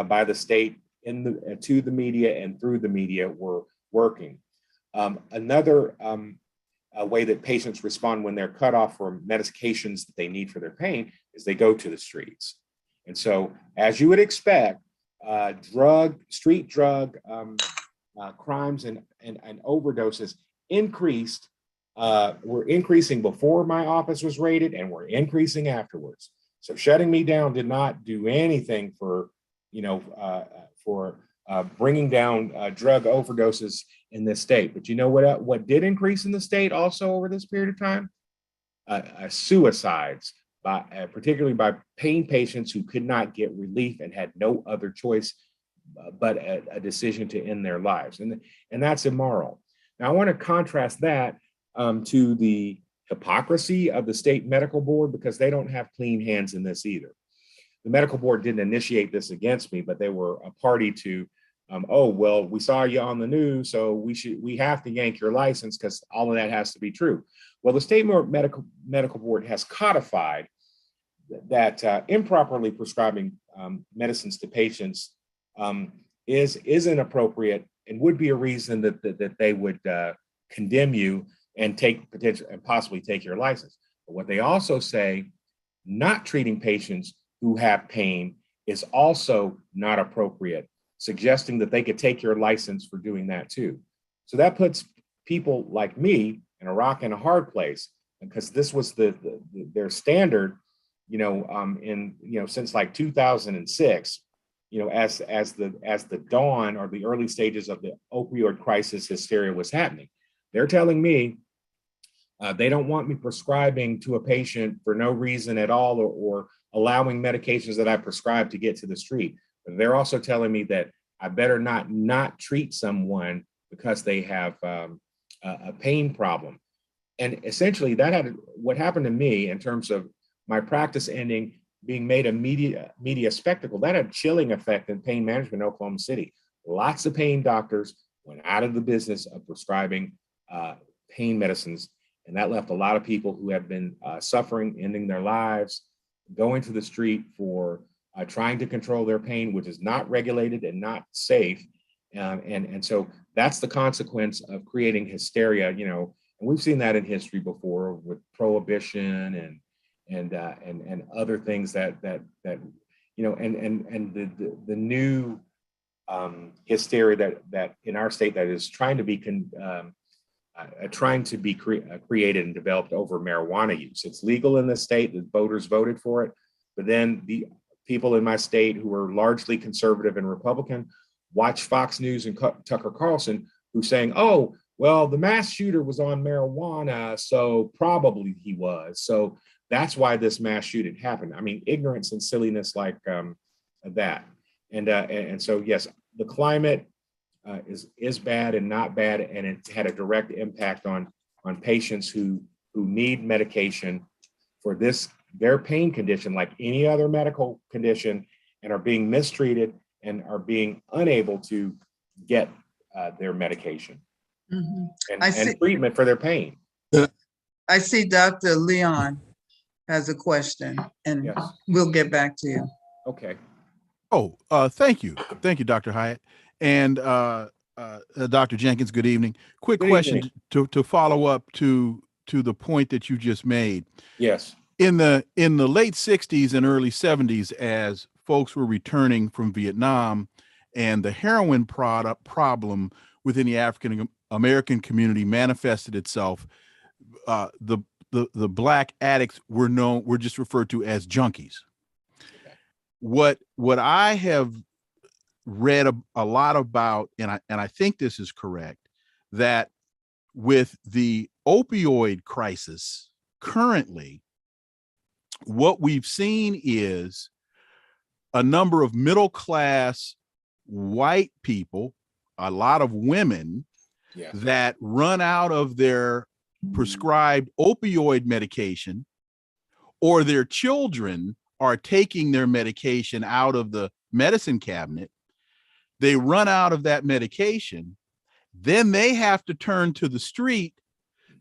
by the state to the media and through the media were working. Another way that patients respond when they're cut off from medications that they need for their pain is they go to the streets. And so, as you would expect, street drug crimes and overdoses were increasing before my office was raided, and were increasing afterwards. So shutting me down did not do anything for bringing down drug overdoses in this state. But you know what did increase in the state also over this period of time? Suicides, particularly by pain patients who could not get relief and had no other choice but a decision to end their lives. And that's immoral. Now, I want to contrast that to the hypocrisy of the state medical board, because they don't have clean hands in this either. The medical board didn't initiate this against me, but they were a party to, oh, well, we saw you on the news, so we have to yank your license because all of that has to be true. Well, the state medical board has codified that improperly prescribing medicines to patients is inappropriate and would be a reason that they would condemn you and possibly take your license. But what they also say, not treating patients who have pain is also not appropriate, suggesting that they could take your license for doing that too. So that puts people like me in a rock and a hard place, because this was their standard, since like 2006, as the dawn or the early stages of the opioid crisis hysteria was happening. They're telling me they don't want me prescribing to a patient for no reason at all, or allowing medications that I prescribe to get to the street. But they're also telling me that I better not treat someone because they have a pain problem. And essentially what happened to me in terms of my practice ending, being made a media spectacle, that had a chilling effect in pain management in Oklahoma City. Lots of pain doctors went out of the business of prescribing pain medicines. And that left a lot of people who had been suffering, ending their lives, going to the street for trying to control their pain, which is not regulated and not safe. And so that's the consequence of creating hysteria, and we've seen that in history before with prohibition and other things that the new hysteria that in our state that is trying to be created and developed over marijuana use. It's legal in the state. The voters voted for it, but then the people in my state who are largely conservative and Republican watch Fox News and Tucker Carlson, who's saying, "Oh, well, the mass shooter was on marijuana, so probably he was. So that's why this mass shooting happened." I mean, ignorance and silliness like that. And so, yes, the climate is bad and not bad, and it had a direct impact on patients who need medication for their pain condition, like any other medical condition, and are being mistreated and are being unable to get their medication and treatment for their pain. I see Dr. Leon. has a question, and Yes. we'll get back to you. Okay. Oh, thank you. Thank you, Dr. Hyatt. And Dr. Jenkins, good evening. Quick Good question evening. to follow up to the point that you just made. Yes. In the late 60s and early 70s, as folks were returning from Vietnam and the heroin problem within the African American community manifested itself, the black addicts were just referred to as junkies. What I have read a lot about, and I think this is correct, that with the opioid crisis currently, what we've seen is a number of middle-class white people, a lot of women, Yes. that run out of their prescribed opioid medication, or their children are taking their medication out of the medicine cabinet. They run out of that medication. Then they have to turn to the street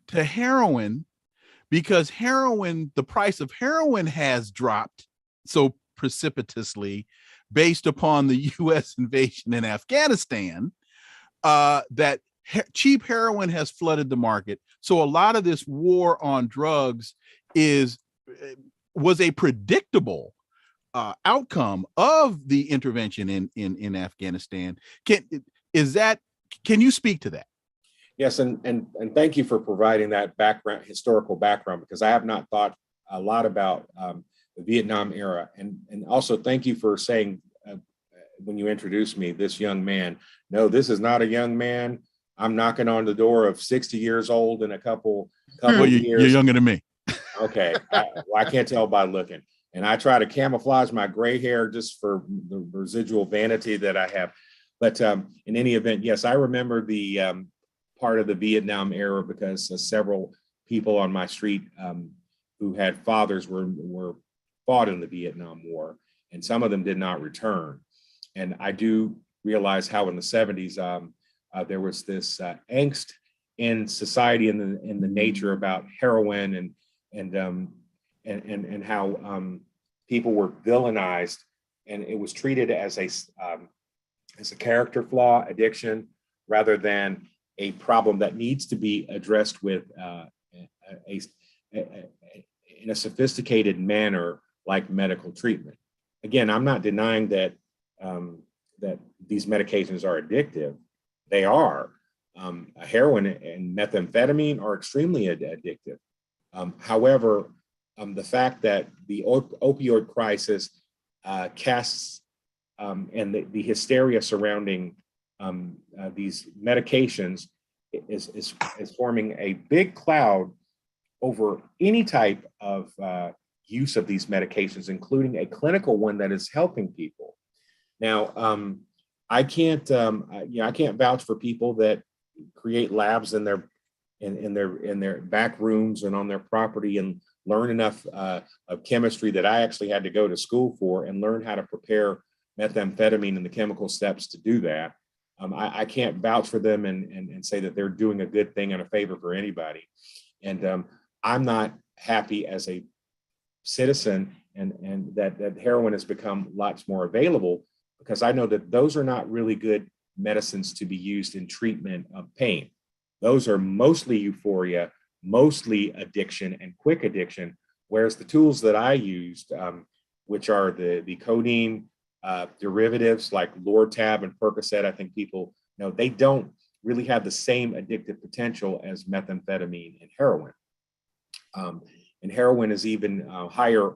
to heroin, because the price of heroin has dropped so precipitously based upon the U.S. invasion in Afghanistan, that cheap heroin has flooded the market. So a lot of this war on drugs was a predictable outcome of the intervention in Afghanistan. Can you speak to that? Yes, and thank you for providing that historical background, because I have not thought a lot about the Vietnam era, and also thank you for saying when you introduced me, this young man. No, this is not a young man. I'm knocking on the door of 60 years old in a couple Well, years. you're younger than me. Okay, I can't tell by looking, and I try to camouflage my gray hair just for the residual vanity that I have. But in any event, yes, I remember the part of the Vietnam era, because several people on my street who had fathers were fought in the Vietnam War, and some of them did not return. And I do realize how in the 70s there was this angst in society in the nature about heroin and how people were villainized, and it was treated as a character flaw, addiction, rather than a problem that needs to be addressed with in a sophisticated manner, like medical treatment. Again, I'm not denying that that these medications are addictive. They are. Heroin and methamphetamine are extremely addictive. However, the fact that the opioid crisis casts and the hysteria surrounding these medications is forming a big cloud over any type of use of these medications, including a clinical one that is helping people. Now, I can't vouch for people that create labs in their back rooms and on their property and learn enough of chemistry that I actually had to go to school for and learn how to prepare methamphetamine and the chemical steps to do that. I can't vouch for them and say that they're doing a good thing and a favor for anybody. And I'm not happy as a citizen and that heroin has become lots more available, because I know that those are not really good medicines to be used in treatment of pain. Those are mostly euphoria, mostly addiction and quick addiction, whereas the tools that I used, which are the codeine derivatives like Lortab and Percocet, I think people know they don't really have the same addictive potential as methamphetamine and heroin. And heroin is even higher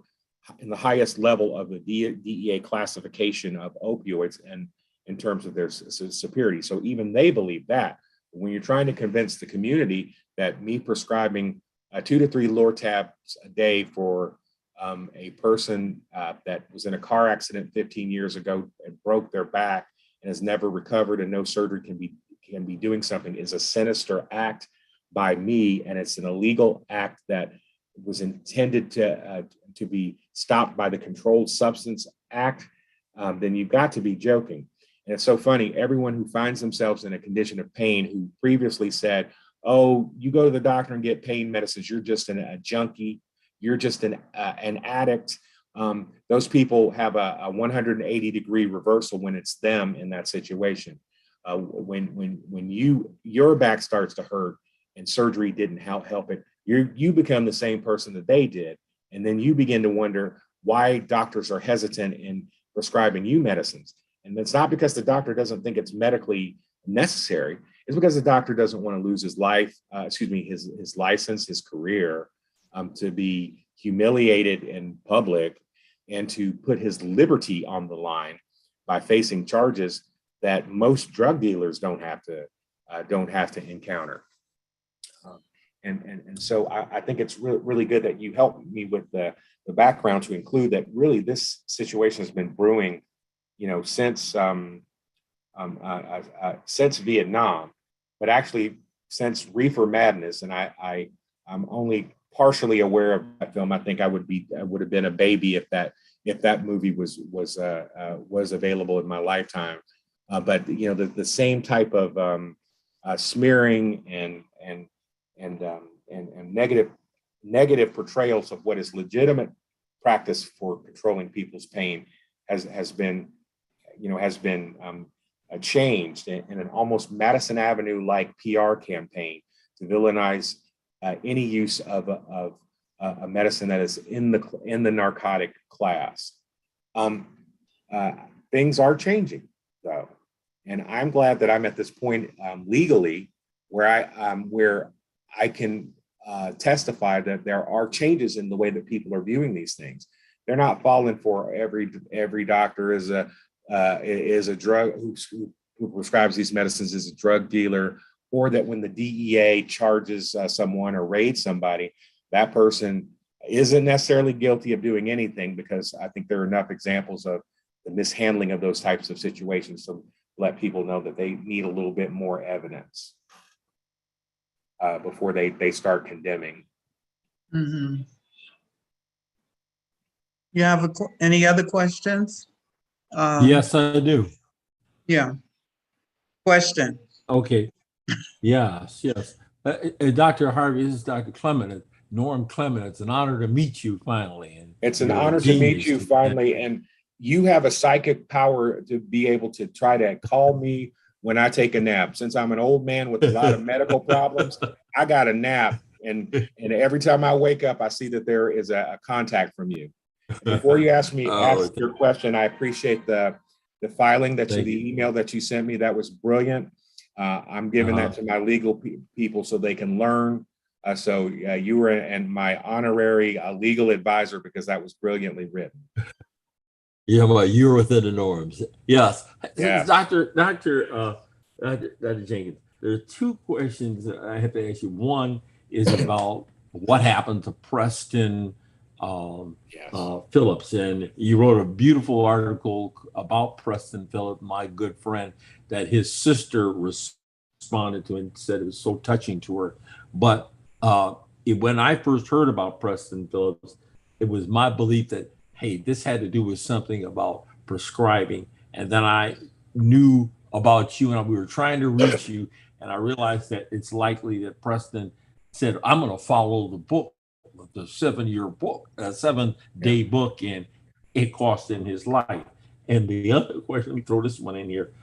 in the highest level of the DEA classification of opioids and in terms of their severity. So even they believe that. When you're trying to convince the community that me prescribing 2 to 3 Lortabs a day for a person that was in a car accident 15 years ago and broke their back and has never recovered and no surgery can be doing something is a sinister act by me, and it's an illegal act that was intended to be stopped by the Controlled Substance Act, then you've got to be joking. And it's so funny, everyone who finds themselves in a condition of pain who previously said, oh, you go to the doctor and get pain medicines, you're just a junkie, you're just an addict. Those people have a 180-degree reversal when it's them in that situation. When your back starts to hurt and surgery didn't help it, you become the same person that they did, and then you begin to wonder why doctors are hesitant in prescribing you medicines. And it's not because the doctor doesn't think it's medically necessary. It's because the doctor doesn't want to lose his life, his license, his career, to be humiliated in public, and to put his liberty on the line by facing charges that most drug dealers don't have to encounter. And so I think it's really good that you helped me with the background to include that really this situation has been brewing, since Vietnam, but actually since Reefer Madness. And I'm only partially aware of that film. I think I would have been a baby if that movie was available in my lifetime. But the same type of smearing and negative portrayals of what is legitimate practice for controlling people's pain has been changed in an almost Madison Avenue like PR campaign to villainize any use of a medicine that is in the narcotic class. Things are changing though, and I'm glad that I'm at this point legally where I can testify that there are changes in the way that people are viewing these things. They're not falling for every doctor is a drug who prescribes these medicines is a drug dealer, or that when the DEA charges someone or raids somebody, that person isn't necessarily guilty of doing anything, because I think there are enough examples of the mishandling of those types of situations to let people know that they need a little bit more evidence before they start condemning. Mm-hmm. You have any other questions? Yes, I do. Yeah. Question. Okay. Yes. Dr. Harvey, this is Dr. Clement, Norm Clement. It's an honor to meet you finally. And it's an honor to meet you finally. And you have a psychic power to be able to try to call me when I take a nap. Since I'm an old man with a lot of medical problems, I got a nap. And every time I wake up, I see that there is a contact from you. Before you ask your question, I appreciate the filing the email that you sent me. That was brilliant. I'm giving that to my legal people so they can learn. So you were and my honorary legal advisor, because that was brilliantly written. Yeah, well, you're within the norms. Yes. Yeah. Dr. Jenkins, there are two questions that I have to ask you. One is about what happened to Preston Phillips, and you wrote a beautiful article about Preston Phillips, my good friend, that his sister responded to and said it was so touching to her. But when I first heard about Preston Phillips, it was my belief that, hey, this had to do with something about prescribing. And then I knew about you and we were trying to reach you, and I realized that it's likely that Preston said, I'm going to follow the book, the 7-year book, a 7-day book, and it cost him his life. And the other question, let me throw this one in here,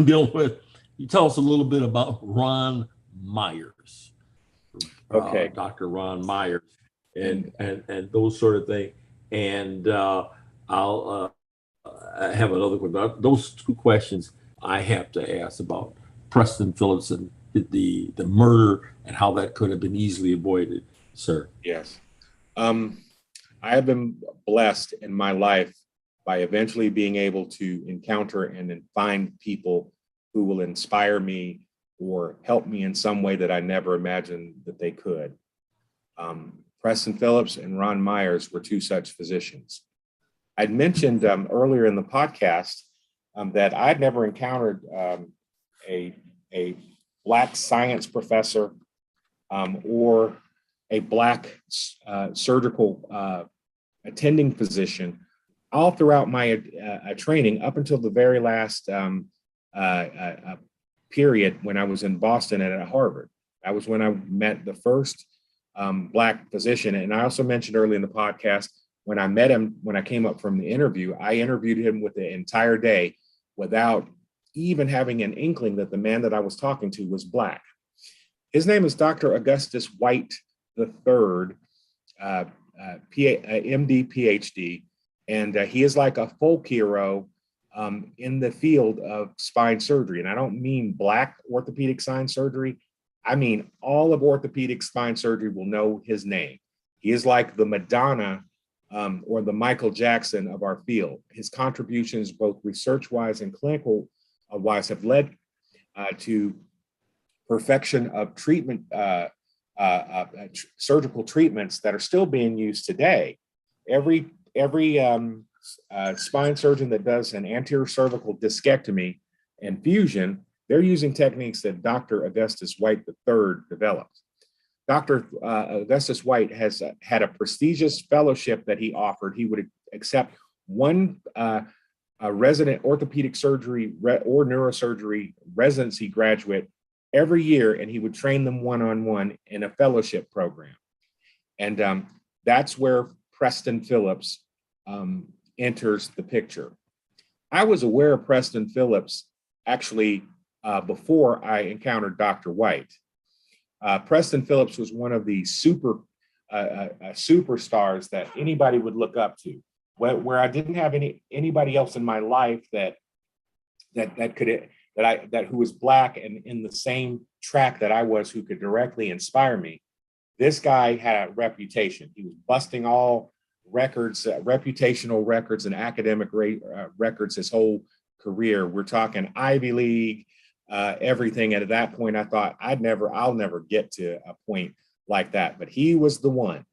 dealing with, you tell us a little bit about Ron Myers. Okay. Dr. Ron Myers and those sort of things. And I'll have another question. Those two questions I have to ask about Preston Phillips and the murder and how that could have been easily avoided, sir. Yes. I have been blessed in my life by eventually being able to encounter and then find people who will inspire me or help me in some way that I never imagined that they could. Preston Phillips and Ron Myers were two such physicians. I'd mentioned earlier in the podcast that I'd never encountered a Black science professor or a Black surgical attending physician all throughout my training up until the very last period when I was in Boston and at Harvard. That was when I met the first Black physician. And I also mentioned early in the podcast, when I met him, when I came up from the interview, I interviewed him with the entire day without even having an inkling that the man that I was talking to was Black. His name is Dr. Augustus White III, MD, PhD, and he is like a folk hero in the field of spine surgery. And I don't mean Black orthopedic spine surgery. I mean, all of orthopedic spine surgery will know his name. He is like the Madonna or the Michael Jackson of our field. His contributions, both research-wise and clinical-wise, have led to perfection of treatment, surgical treatments that are still being used today. Every spine surgeon that does an anterior cervical discectomy and fusion, they're using techniques that Dr. Augustus White III developed. Dr. Augustus White has had a prestigious fellowship that he offered. He would accept one resident orthopedic surgery or neurosurgery residency graduate every year, and he would train them one-on-one in a fellowship program. And that's where Preston Phillips enters the picture. I was aware of Preston Phillips actually before I encountered Dr. White. Preston Phillips was one of the superstars that anybody would look up to, where I didn't have anybody else in my life who was Black and in the same track that I was, who could directly inspire me. This guy had a reputation. He was busting all records, reputational records and academic records his whole career. We're talking Ivy League, everything. And at that point, I thought I'll never get to a point like that. But he was the one.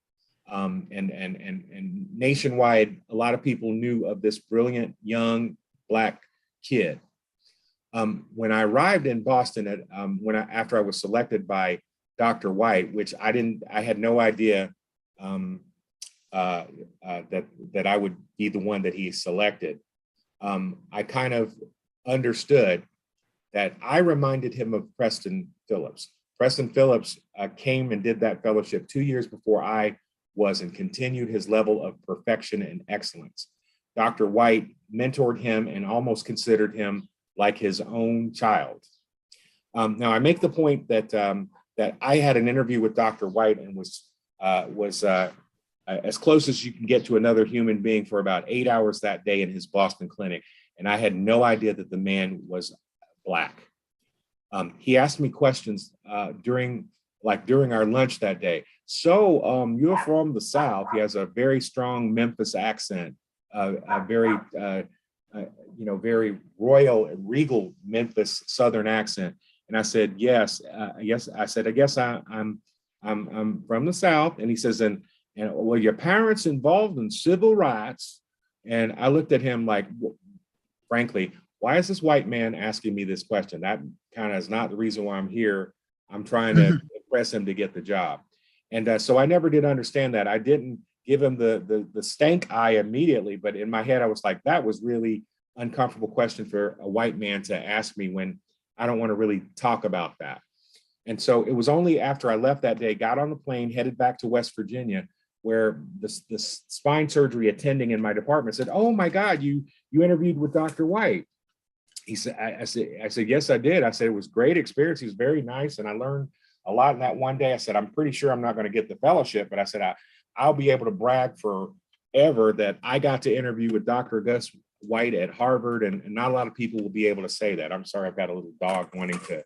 And nationwide, a lot of people knew of this brilliant young Black kid. When I arrived in Boston, after I was selected by Dr. White, which I had no idea that I would be the one that he selected. I kind of understood that I reminded him of Preston Phillips. Preston Phillips came and did that fellowship 2 years before I was and continued his level of perfection and excellence. Dr. White mentored him and almost considered him like his own child. Now I make the point that I had an interview with Dr. White and was as close as you can get to another human being for about 8 hours that day in his Boston clinic. And I had no idea that the man was Black. He asked me questions during our lunch that day. So you're from the South. He has a very strong Memphis accent, a very very royal and regal Memphis Southern accent. And I said, yes. I said, I guess I'm from the South. And he says, and well, your parents involved in civil rights. And I looked at him like, frankly, why is this white man asking me this question? That kind of is not the reason why I'm here. I'm trying to impress him to get the job. And so I never did understand that. I didn't give him the stank eye immediately, but in my head, I was like, that was really uncomfortable question for a white man to ask me when I don't want to really talk about that. And so it was only after I left that day, got on the plane, headed back to West Virginia, where the spine surgery attending in my department said, "Oh my God, you interviewed with Dr. White." He said, I said, "Yes, I did." I said, "It was a great experience. He was very nice. And I learned a lot in that one day." I said, "I'm pretty sure I'm not going to get the fellowship, but I said, I'll be able to brag forever that I got to interview with Dr. Gus White at Harvard." And not a lot of people will be able to say that. I'm sorry, I've got a little dog wanting to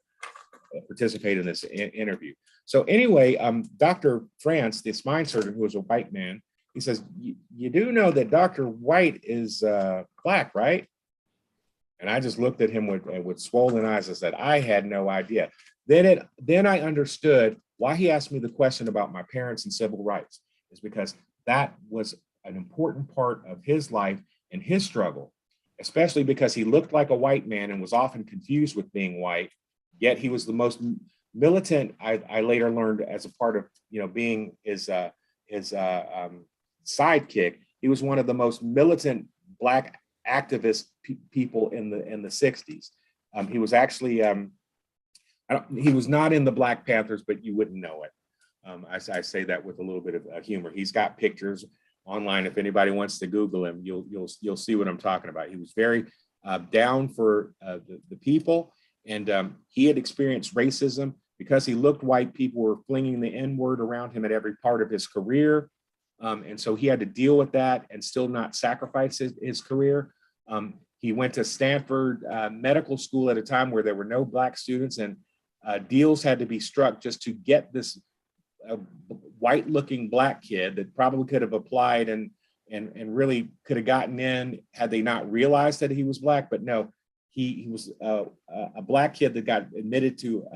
participate in this interview. So anyway, Dr. France, the spine surgeon, who was a white man, he says, you do know that Dr. White is Black, right? And I just looked at him with swollen eyes and said, I had no idea. Then I understood why he asked me the question about my parents and civil rights, is because that was an important part of his life and his struggle, especially because he looked like a white man and was often confused with being white, yet he was the most militant. I later learned as a part of being his sidekick. He was one of the most militant Black activist people in the 60s. He was actually he was not in the Black Panthers, but you wouldn't know it. I say that with a little bit of humor. He's got pictures online. If anybody wants to Google him, you'll see what I'm talking about. He was very down for the people, and he had experienced racism because he looked white. People were flinging the N-word around him at every part of his career, and so he had to deal with that and still not sacrifice his career. He went to Stanford Medical School at a time where there were no Black students, and deals had to be struck just to get this white-looking Black kid that probably could have applied and really could have gotten in had they not realized that he was Black. But no, he was a Black kid that got admitted to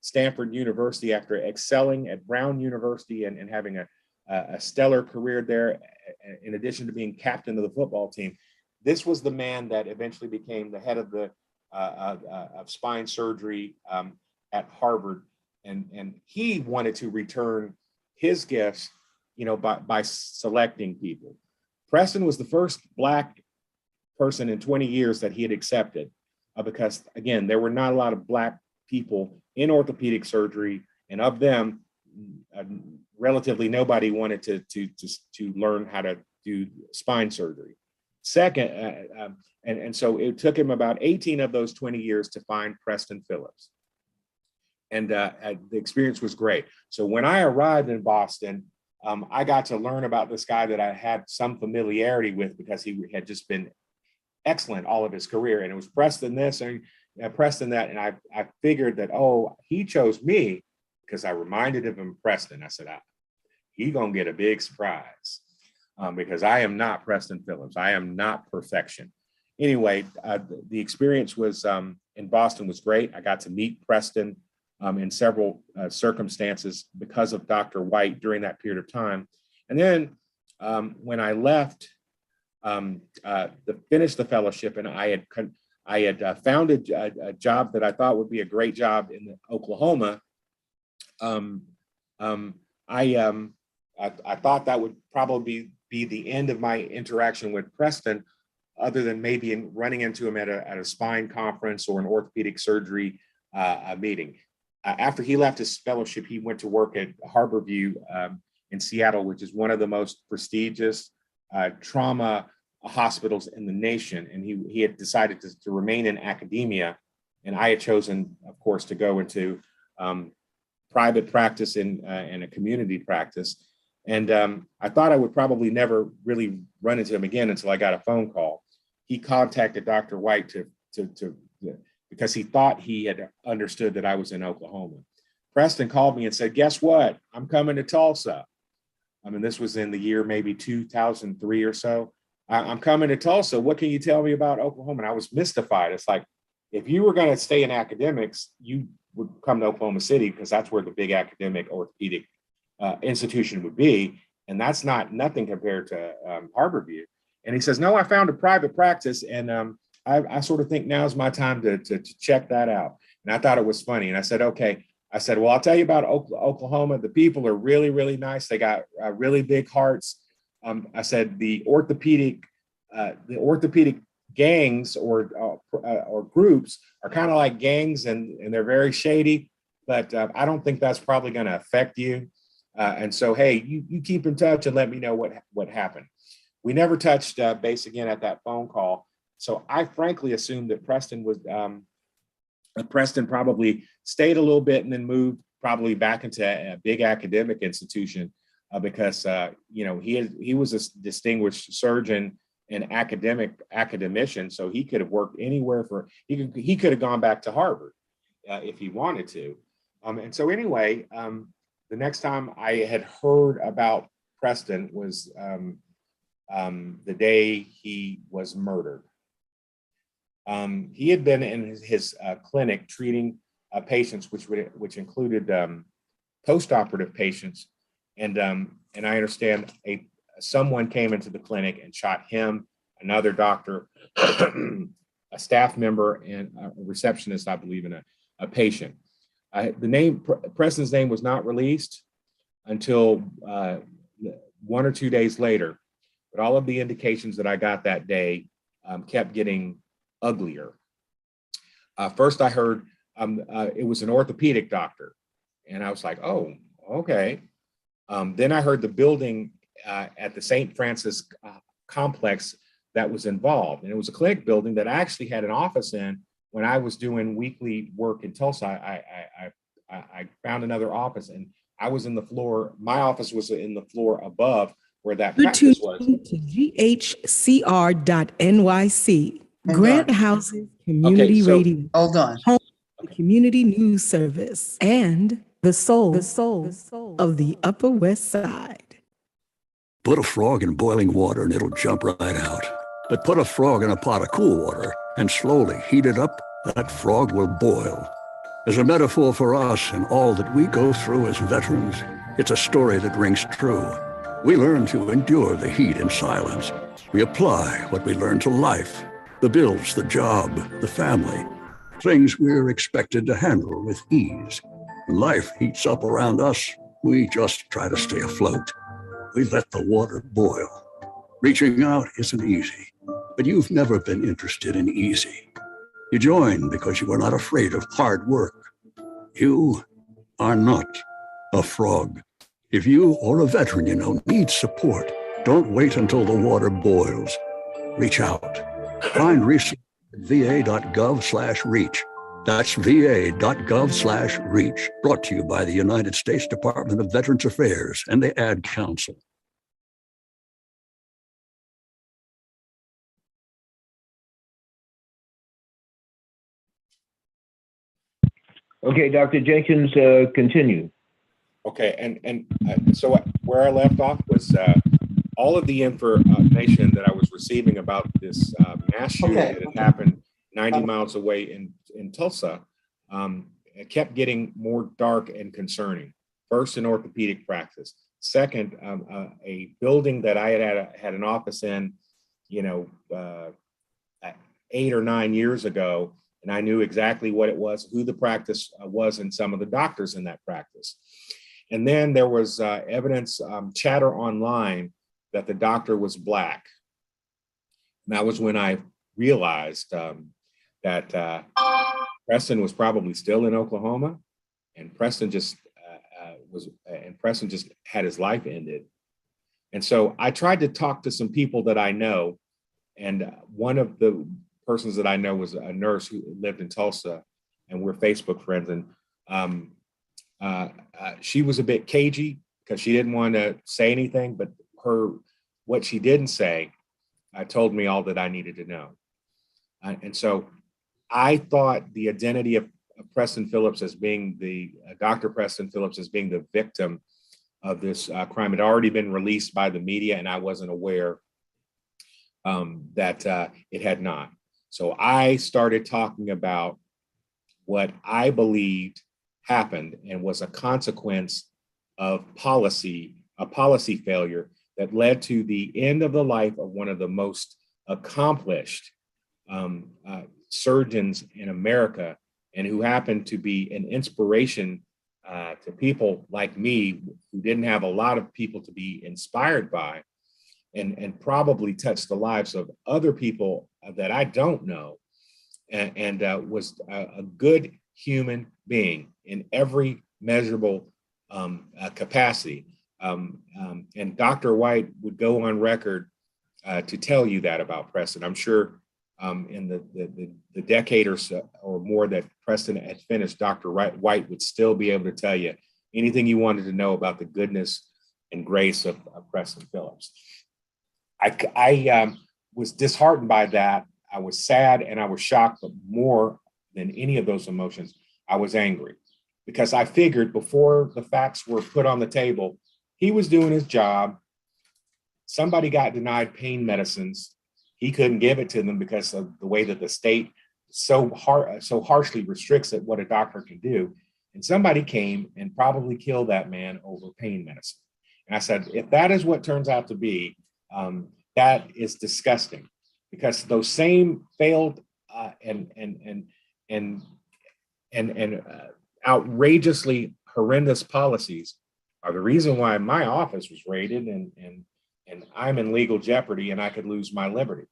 Stanford University after excelling at Brown University and having a stellar career there, in addition to being captain of the football team. This was the man that eventually became the head of the of spine surgery at Harvard, and he wanted to return his gifts, by selecting people. Preston was the first Black person in 20 years that he had accepted, because again, there were not a lot of Black people in orthopedic surgery, and of them, relatively nobody wanted to learn how to do spine surgery. Second, and so it took him about 18 of those 20 years to find Preston Phillips. And the experience was great. So when I arrived in Boston, I got to learn about this guy that I had some familiarity with because he had just been excellent all of his career. And it was Preston this and Preston that. And I figured that, he chose me because I reminded him of Preston. I said, he's going to get a big surprise. Because I am not Preston Phillips. I am not perfection. Anyway, the experience was in Boston was great. I got to meet Preston in several circumstances because of Dr. White during that period of time. And then when I left to finish the fellowship, and I had found a job that I thought would be a great job in Oklahoma. I thought that would probably be the end of my interaction with Preston, other than maybe running into him at a spine conference or an orthopedic surgery meeting. After he left his fellowship, he went to work at Harborview in Seattle, which is one of the most prestigious trauma hospitals in the nation. And he had decided to remain in academia. And I had chosen, of course, to go into private practice and a community practice. And I thought I would probably never really run into him again until I got a phone call. He contacted Dr. White because he thought he had understood that I was in Oklahoma. Preston called me and said, guess what? I'm coming to Tulsa. I mean, this was in the year maybe 2003 or so. I'm coming to Tulsa. What can you tell me about Oklahoma? And I was mystified. It's like, if you were going to stay in academics, you would come to Oklahoma City because that's where the big academic orthopedic institution would be. And that's nothing compared to Harborview. And he says, no, I found a private practice. And I sort of think now's my time to check that out. And I thought it was funny. And I said, okay. I said, well, I'll tell you about Oklahoma. The people are really, really nice. They got really big hearts. I said the orthopedic gangs or groups are kind of like gangs, and they're very shady. But I don't think that's probably going to affect you. And so, hey, you keep in touch and let me know what happened. We never touched base again at that phone call. So I frankly assumed that Preston probably stayed a little bit and then moved probably back into a big academic institution because he was a distinguished surgeon and academician, so he could have worked anywhere he could have gone back to Harvard if he wanted to. And so anyway, the next time I had heard about Preston was the day he was murdered. He had been in his clinic treating patients, which included post-operative patients, and I understand someone came into the clinic and shot him, another doctor, a staff member, and a receptionist, I believe, and a patient. Preston's name was not released until 1 or 2 days later, but all of the indications that I got that day kept getting uglier. First, I heard it was an orthopedic doctor, and I was like, "Oh, Okay. Then I heard the building at the St. Francis complex that was involved. And it was a clinic building that I actually had an office in when I was doing weekly work in Tulsa. I found another office, and I was in the floor. My office was in the floor above where that You're practice tuning was. to GHCR.NYC, Hold Grant on. Houses Community so- Radio, Hold on. home of the Community News Service, and the soul of the Upper West Side. Put a frog in boiling water and it'll jump right out. But put a frog in a pot of cool water and slowly heat it up, that frog will boil. As a metaphor for us and all that we go through as veterans, it's a story that rings true. We learn to endure the heat in silence. We apply what we learn to life, the bills, the job, the family, things we're expected to handle with ease. When life heats up around us, we just try to stay afloat. We let the water boil. Reaching out isn't easy, but you've never been interested in easy. You joined because you were not afraid of hard work. You are not a frog. If you or a veteran you know needs support, don't wait until the water boils. Reach out. Find resources at va.gov/reach. That's va.gov/reach. Brought to you by the United States Department of Veterans Affairs and the Ad Council. Okay, Dr. Jenkins, continue. Okay, and so where I left off was all of the information that I was receiving about this mass shooting that had happened 90 miles away in Tulsa. It kept getting more dark and concerning. First, an orthopedic practice. Second, a building that I had an office in, 8 or 9 years ago, and I knew exactly what it was, who the practice was, and some of the doctors in that practice. And then there was evidence, chatter online that the doctor was Black. And that was when I realized that Preston was probably still in Oklahoma, and Preston just had his life ended. And so I tried to talk to some people that I know, and one of the persons that I know was a nurse who lived in Tulsa, and we're Facebook friends. And she was a bit cagey because she didn't want to say anything, but what she didn't say told me all that I needed to know. And so I thought the identity of Preston Phillips as being Dr. Preston Phillips as being the victim of this crime had already been released by the media, and I wasn't aware that it had not. So I started talking about what I believed happened and was a consequence of a policy failure that led to the end of the life of one of the most accomplished surgeons in America, and who happened to be an inspiration to people like me who didn't have a lot of people to be inspired by, and probably touched the lives of other people that I don't know, and was a good human being in every measurable capacity. And Dr. White would go on record to tell you that about Preston. I'm sure in the decade or so or more that Preston had finished, Dr. White would still be able to tell you anything you wanted to know about the goodness and grace of Preston Phillips. I was disheartened by that. I was sad and I was shocked, but more than any of those emotions, I was angry, because I figured before the facts were put on the table, he was doing his job. Somebody got denied pain medicines. He couldn't give it to them because of the way that the state so harshly restricts it, what a doctor can do. And somebody came and probably killed that man over pain medicine. And I said, if that is what turns out to be, that is disgusting, because those same failed and outrageously horrendous policies are the reason why my office was raided and I'm in legal jeopardy and I could lose my liberty.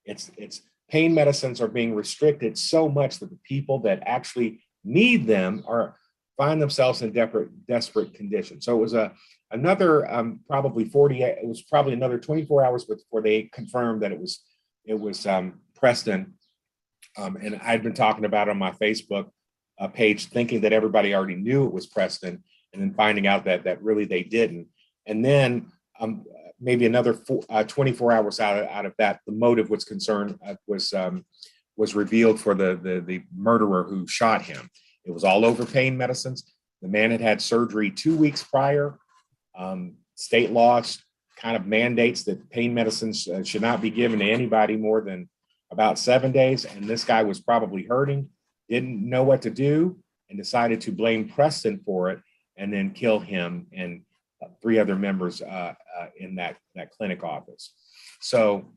It's pain medicines are being restricted so much that the people that actually need them are find themselves in desperate condition. So it was another probably 48. It was probably another 24 hours before they confirmed that it was Preston. And I'd been talking about it on my Facebook page, thinking that everybody already knew it was Preston, and then finding out that really they didn't. And then maybe another 24 hours out of that, the motive was revealed for the murderer who shot him. It was all over pain medicines. The man had surgery 2 weeks prior. State laws kind of mandates that pain medicines should not be given to anybody more than about 7 days. And this guy was probably hurting, didn't know what to do, and decided to blame Preston for it, and then kill him and 3 other members in that clinic office. So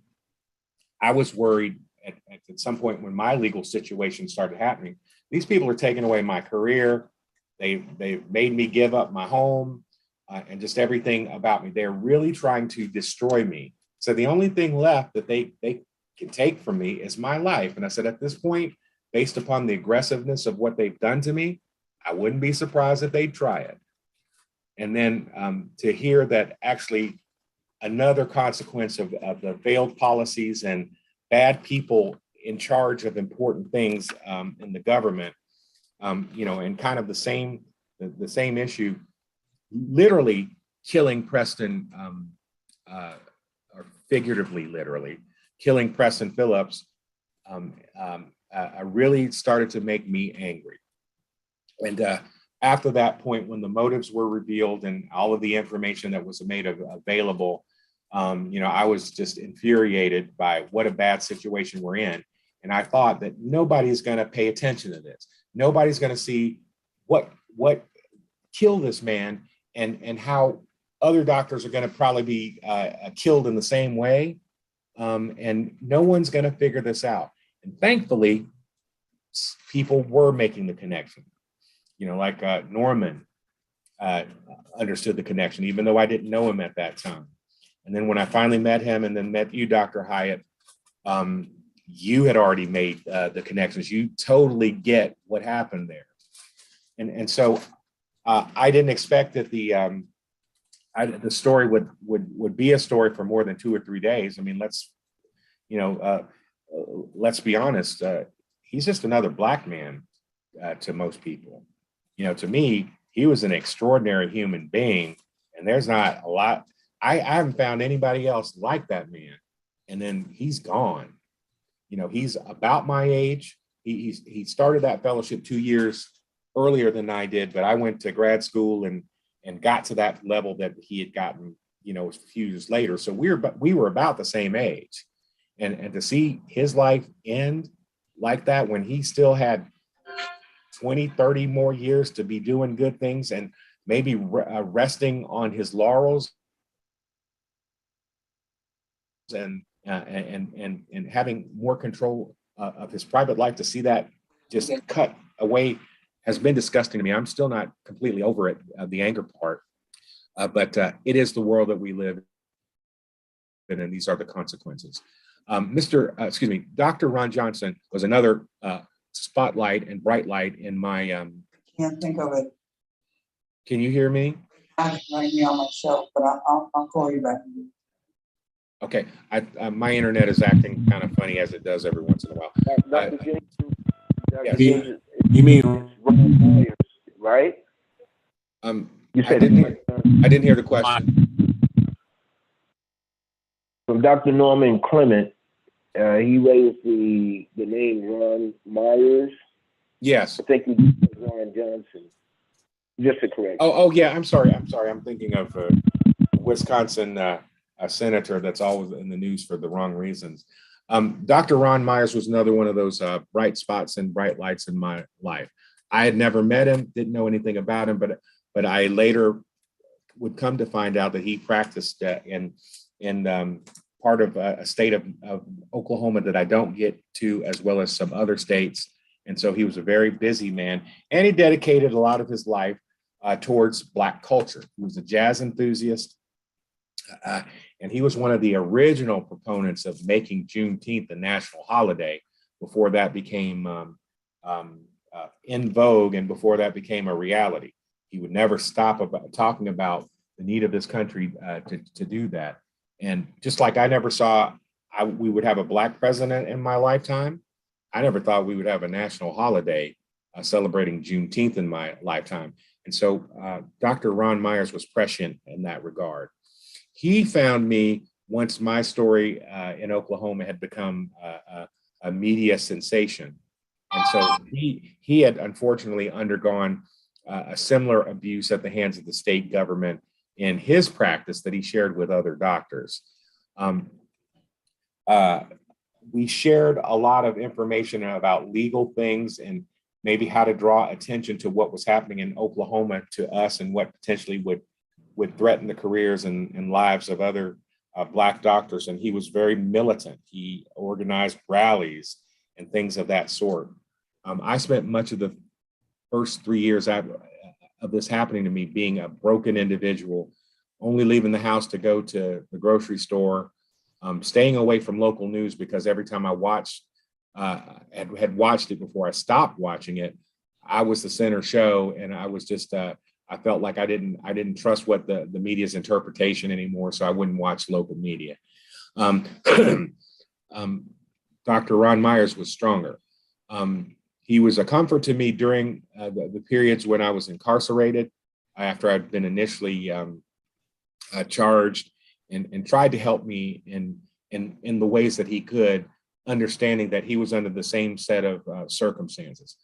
I was worried at some point when my legal situation started happening. These people are taking away my career. They made me give up my home and just everything about me. They're really trying to destroy me. So the only thing left that they can take from me is my life. And I said, at this point, based upon the aggressiveness of what they've done to me, I wouldn't be surprised if they'd try it. And then to hear that actually another consequence of the failed policies and bad people in charge of important things in the government, and kind of the same issue, literally killing Preston, or figuratively, literally killing Preston Phillips, really started to make me angry. And after that point, when the motives were revealed and all of the information that was made available, I was just infuriated by what a bad situation we're in. And I thought that nobody's going to pay attention to this. Nobody's going to see what killed this man, and how other doctors are going to probably be killed in the same way. And no one's going to figure this out. And thankfully, people were making the connection. Like Norman understood the connection, even though I didn't know him at that time. And then when I finally met him, and then met you, Dr. Hyatt, you had already made the connections. You totally get what happened there. And so I didn't expect that the story would be a story for more than 2 or 3 days. I mean, let's be honest. He's just another Black man to most people. To me, he was an extraordinary human being, and there's not a lot. I haven't found anybody else like that man. And then he's gone. He's about my age. He started that fellowship 2 years earlier than I did, but I went to grad school and got to that level that he had gotten, a few years later. So we were about the same age, and to see his life end like that when he still had 20, 30 more years to be doing good things and maybe resting on his laurels and having more control of his private life, to see that just cut away has been disgusting to me. I'm still not completely over it, the anger part, but it is the world that we live in, and these are the consequences. Dr. Ron Johnson was another spotlight and bright light in my. Can't think of it. Can you hear me? I'm writing me on my shelf, but I'll call you back. Okay, my internet is acting kind of funny, as it does every once in a while. Dr. Jenkins, yes. You mean Ron Myers, right? You said I didn't hear the question. From Dr. Norman Clement, he raised the name Ron Myers. Yes. I think he did Ron Johnson. Just to correct. Oh yeah. I'm sorry. I'm thinking of Wisconsin senator that's always in the news for the wrong reasons. Dr. Ron Myers was another one of those bright spots and bright lights in my life. I had never met him, didn't know anything about him, but I later would come to find out that he practiced in part of a state of Oklahoma that I don't get to, as well as some other states. And so he was a very busy man, and he dedicated a lot of his life towards Black culture. He was a jazz enthusiast, and he was one of the original proponents of making Juneteenth a national holiday before that became in vogue and before that became a reality. He would never stop about talking about the need of this country to do that. And just like I never saw we would have a Black president in my lifetime, I never thought we would have a national holiday celebrating Juneteenth in my lifetime. And so Dr. Ron Myers was prescient in that regard. He found me once my story in Oklahoma had become a media sensation. And so he had unfortunately undergone a similar abuse at the hands of the state government in his practice that he shared with other doctors. We shared a lot of information about legal things and maybe how to draw attention to what was happening in Oklahoma to us and what potentially would threaten the careers and lives of other Black doctors. And he was very militant. He organized rallies and things of that sort. I spent much of the first 3 years of this happening to me being a broken individual, only leaving the house to go to the grocery store, staying away from local news because every time I watched, had watched it before I stopped watching it, I was the center show, and I was just I felt like I didn't trust what the media's interpretation anymore, so I wouldn't watch local media. Dr. Ron Myers was stronger. He was a comfort to me during the periods when I was incarcerated, after I'd been initially charged, and tried to help me in the ways that he could, understanding that he was under the same set of circumstances.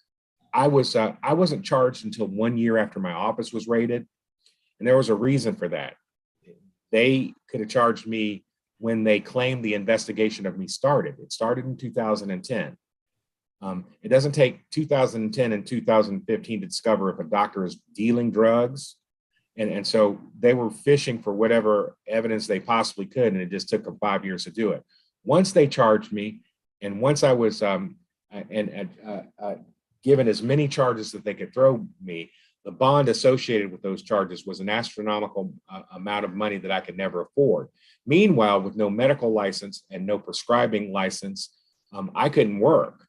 I wasn't charged until 1 year after my office was raided, and there was a reason for that. They could have charged me when they claimed the investigation of me started. It started in 2010. It doesn't take 2010 and 2015 to discover if a doctor is dealing drugs. And so they were fishing for whatever evidence they possibly could, and it just took them 5 years to do it. Once they charged me, and once I was given as many charges that they could throw me, the bond associated with those charges was an astronomical amount of money that I could never afford. Meanwhile, with no medical license and no prescribing license, I couldn't work.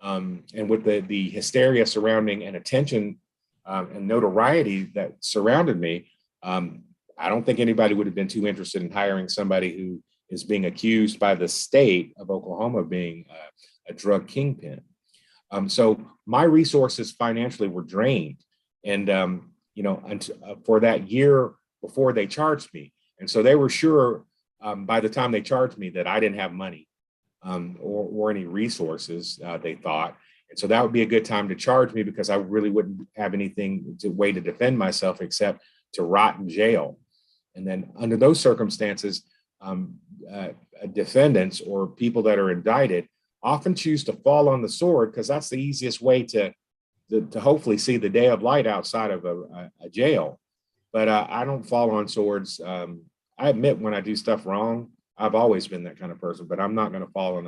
And with the hysteria surrounding and attention and notoriety that surrounded me, I don't think anybody would have been too interested in hiring somebody who is being accused by the state of Oklahoma of being a drug kingpin. So my resources financially were drained, and for that year before they charged me. And so they were sure by the time they charged me that I didn't have money or any resources, they thought. And so that would be a good time to charge me, because I really wouldn't have anything way to defend myself except to rot in jail. And then under those circumstances, defendants or people that are indicted often choose to fall on the sword, because that's the easiest way to hopefully see the day of light outside of a jail. But I don't fall on swords. I admit when I do stuff wrong. I've always been that kind of person, but I'm not going to fall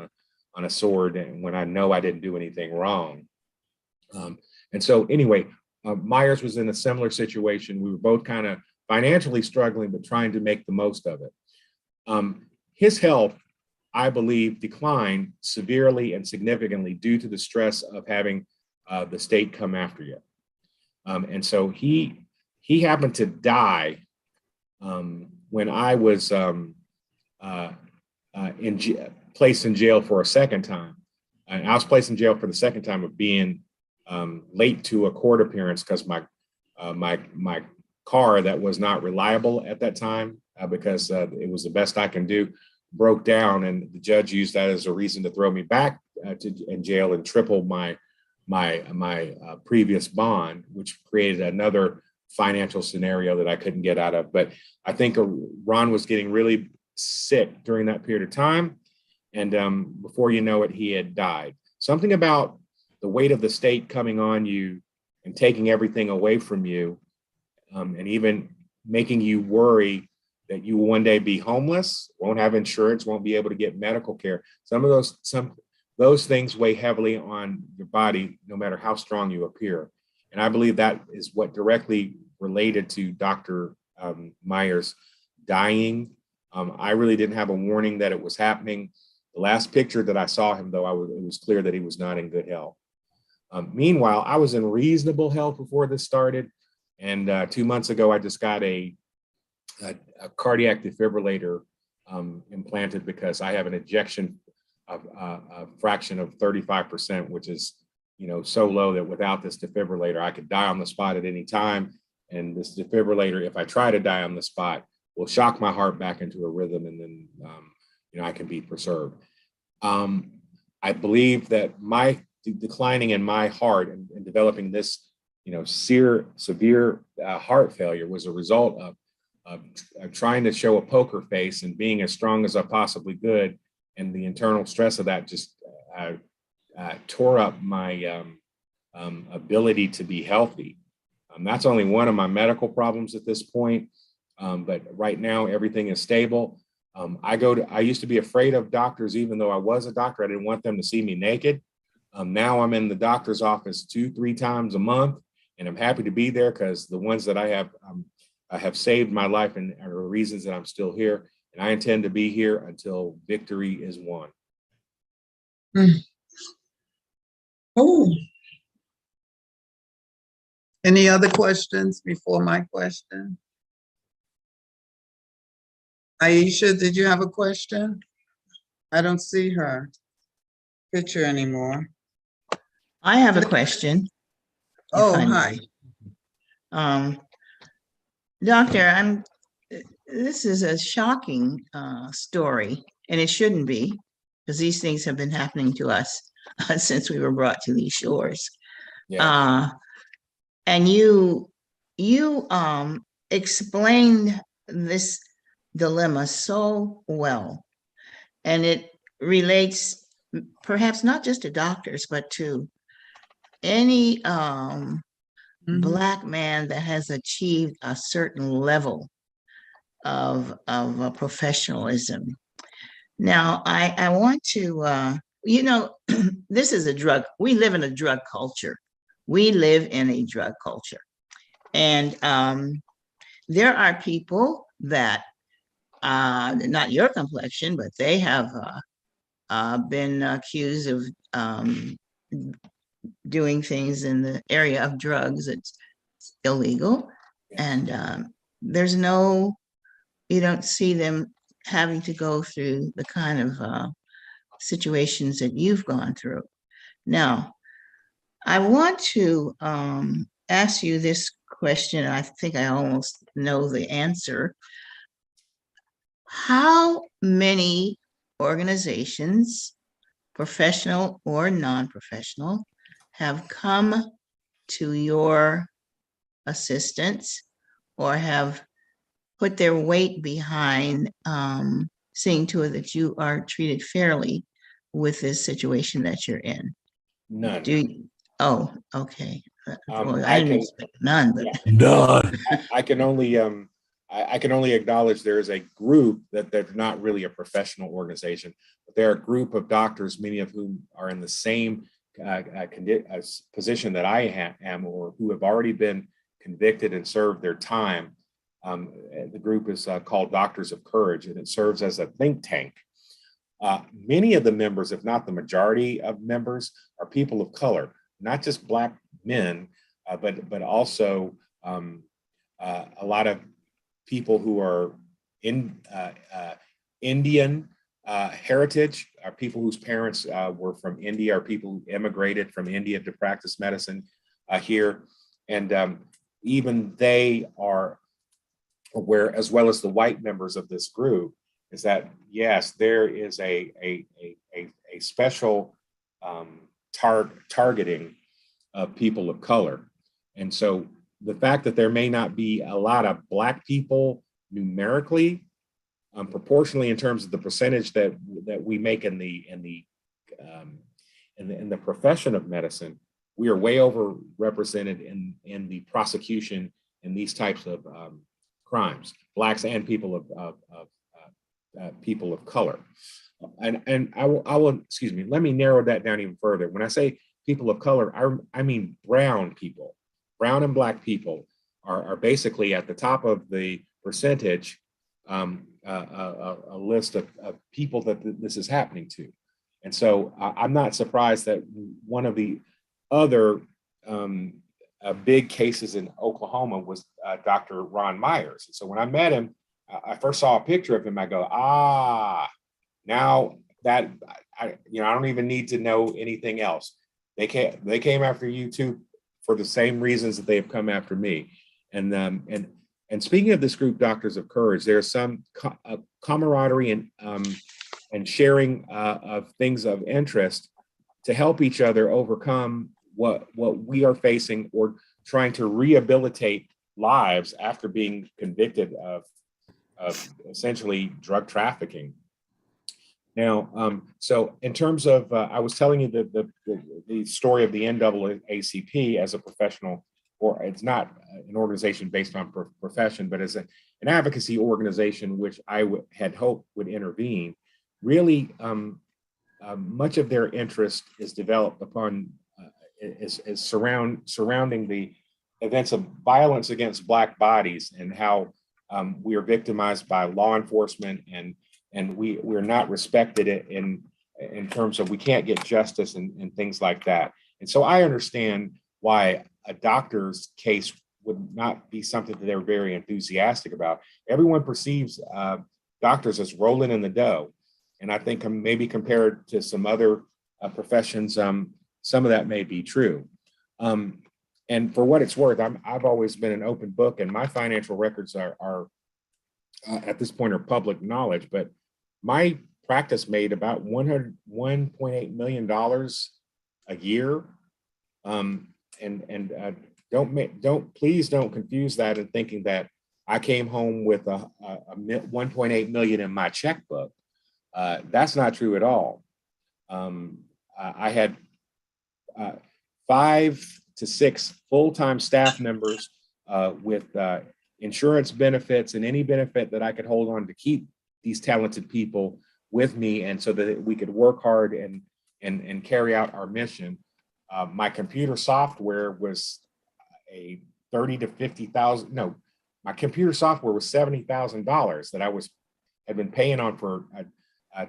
on a sword and when I know I didn't do anything wrong. And so anyway, Myers was in a similar situation. We were both kind of financially struggling, but trying to make the most of it. His health, I believe, declined severely and significantly due to the stress of having the state come after you. And so he happened to die when I was placed in jail for a second time. And I was placed in jail for the second time of being late to a court appearance because my car that was not reliable at that time, because it was the best I can do, broke down, and the judge used that as a reason to throw me back in jail and triple my previous bond, which created another financial scenario that I couldn't get out of. But I think Ron was getting really sick during that period of time, and before you know it, he had died. Something about the weight of the state coming on you and taking everything away from you, and even making you worry that you will one day be homeless, won't have insurance, won't be able to get medical care. Some of those things weigh heavily on your body, no matter how strong you appear. And I believe that is what directly related to Dr. Myers dying. I really didn't have a warning that it was happening. The last picture that I saw him, though, it was clear that he was not in good health. Meanwhile, I was in reasonable health before this started. And 2 months ago, I just got a cardiac defibrillator implanted because I have an ejection a fraction of 35%, which is, so low that without this defibrillator, I could die on the spot at any time. And this defibrillator, if I try to die on the spot, will shock my heart back into a rhythm, and then, I can be preserved. I believe that my declining in my heart and developing this, severe heart failure was a result of trying to show a poker face and being as strong as I possibly could. And the internal stress of that just tore up my ability to be healthy. That's only one of my medical problems at this point. But right now, everything is stable. I used to be afraid of doctors, even though I was a doctor. I didn't want them to see me naked. Now I'm in the doctor's office 2-3 times a month, and I'm happy to be there because the ones that I have saved my life and are the reasons that I'm still here. And I intend to be here until victory is won. Oh. Any other questions before my question? Aisha, did you have a question? I don't see her picture anymore. I have a question. Oh, hi. Doctor, this is a shocking story, and it shouldn't be, because these things have been happening to us since we were brought to these shores. Yeah. And you explained this dilemma so well, and it relates perhaps not just to doctors, but to any Black man that has achieved a certain level of professionalism. Now, I want to, this is a drug. We live in a drug culture. And there are people that, not your complexion, but they have been accused of doing things in the area of drugs. It's illegal. And you don't see them having to go through the kind of situations that you've gone through. Now, I want to ask you this question. I think I almost know the answer. How many organizations, professional or non-professional, have come to your assistance or have put their weight behind seeing to it that you are treated fairly with this situation that you're in? None. Oh, okay. Well, I didn't can expect none, but None. I can only acknowledge there is a group that they're not really a professional organization, but they're a group of doctors, many of whom are in the same position that I am, or who have already been convicted and served their time. The group is called Doctors of Courage, and it serves as a think tank. Many of the members, if not the majority of members, are people of color, not just Black men, but also a lot of people who are Indian heritage, are people whose parents were from India, or people who immigrated from India to practice medicine here. And even they are aware, as well as the white members of this group, is that, yes, there is a special targeting of people of color. And so the fact that there may not be a lot of Black people numerically, proportionally in terms of the percentage that we make in the profession of medicine, we are way overrepresented in the prosecution in these types of crimes, Blacks and people of color. And I will excuse me, let me narrow that down even further. When I say people of color, I mean brown people. Brown and Black people are basically at the top of the percentage, a list of people that this is happening to. And so I'm not surprised that one of the other big cases in Oklahoma was Dr. Ron Myers. And so when I met him, I first saw a picture of him. I go, now that I don't even need to know anything else. They came after you too for the same reasons that they have come after me. And speaking of this group, Doctors of Courage, there's some camaraderie and sharing of things of interest to help each other overcome what we are facing or trying to rehabilitate lives after being convicted of essentially drug trafficking. Now, so in terms of, I was telling you the story of the NAACP as a professional, or it's not an organization based on profession, but as an advocacy organization, which I had hoped would intervene. Really, much of their interest is developed upon surrounding the events of violence against Black bodies and how we are victimized by law enforcement and we're not respected in terms of we can't get justice and things like that. And so I understand why a doctor's case would not be something that they're very enthusiastic about. Everyone perceives doctors as rolling in the dough. And I think maybe compared to some other professions, some of that may be true. And for what it's worth, I've always been an open book, and my financial records are at this point are public knowledge, but my practice made about $1.8 million a year. Please don't confuse that in thinking that I came home with a 1.8 million in my checkbook. That's not true at all. I had 5 to 6 full-time staff members with insurance benefits and any benefit that I could hold on to keep these talented people with me, and so that we could work hard and carry out our mission. My computer software was a $30,000 to $50,000. No, my computer software was $70,000 that I had been paying on for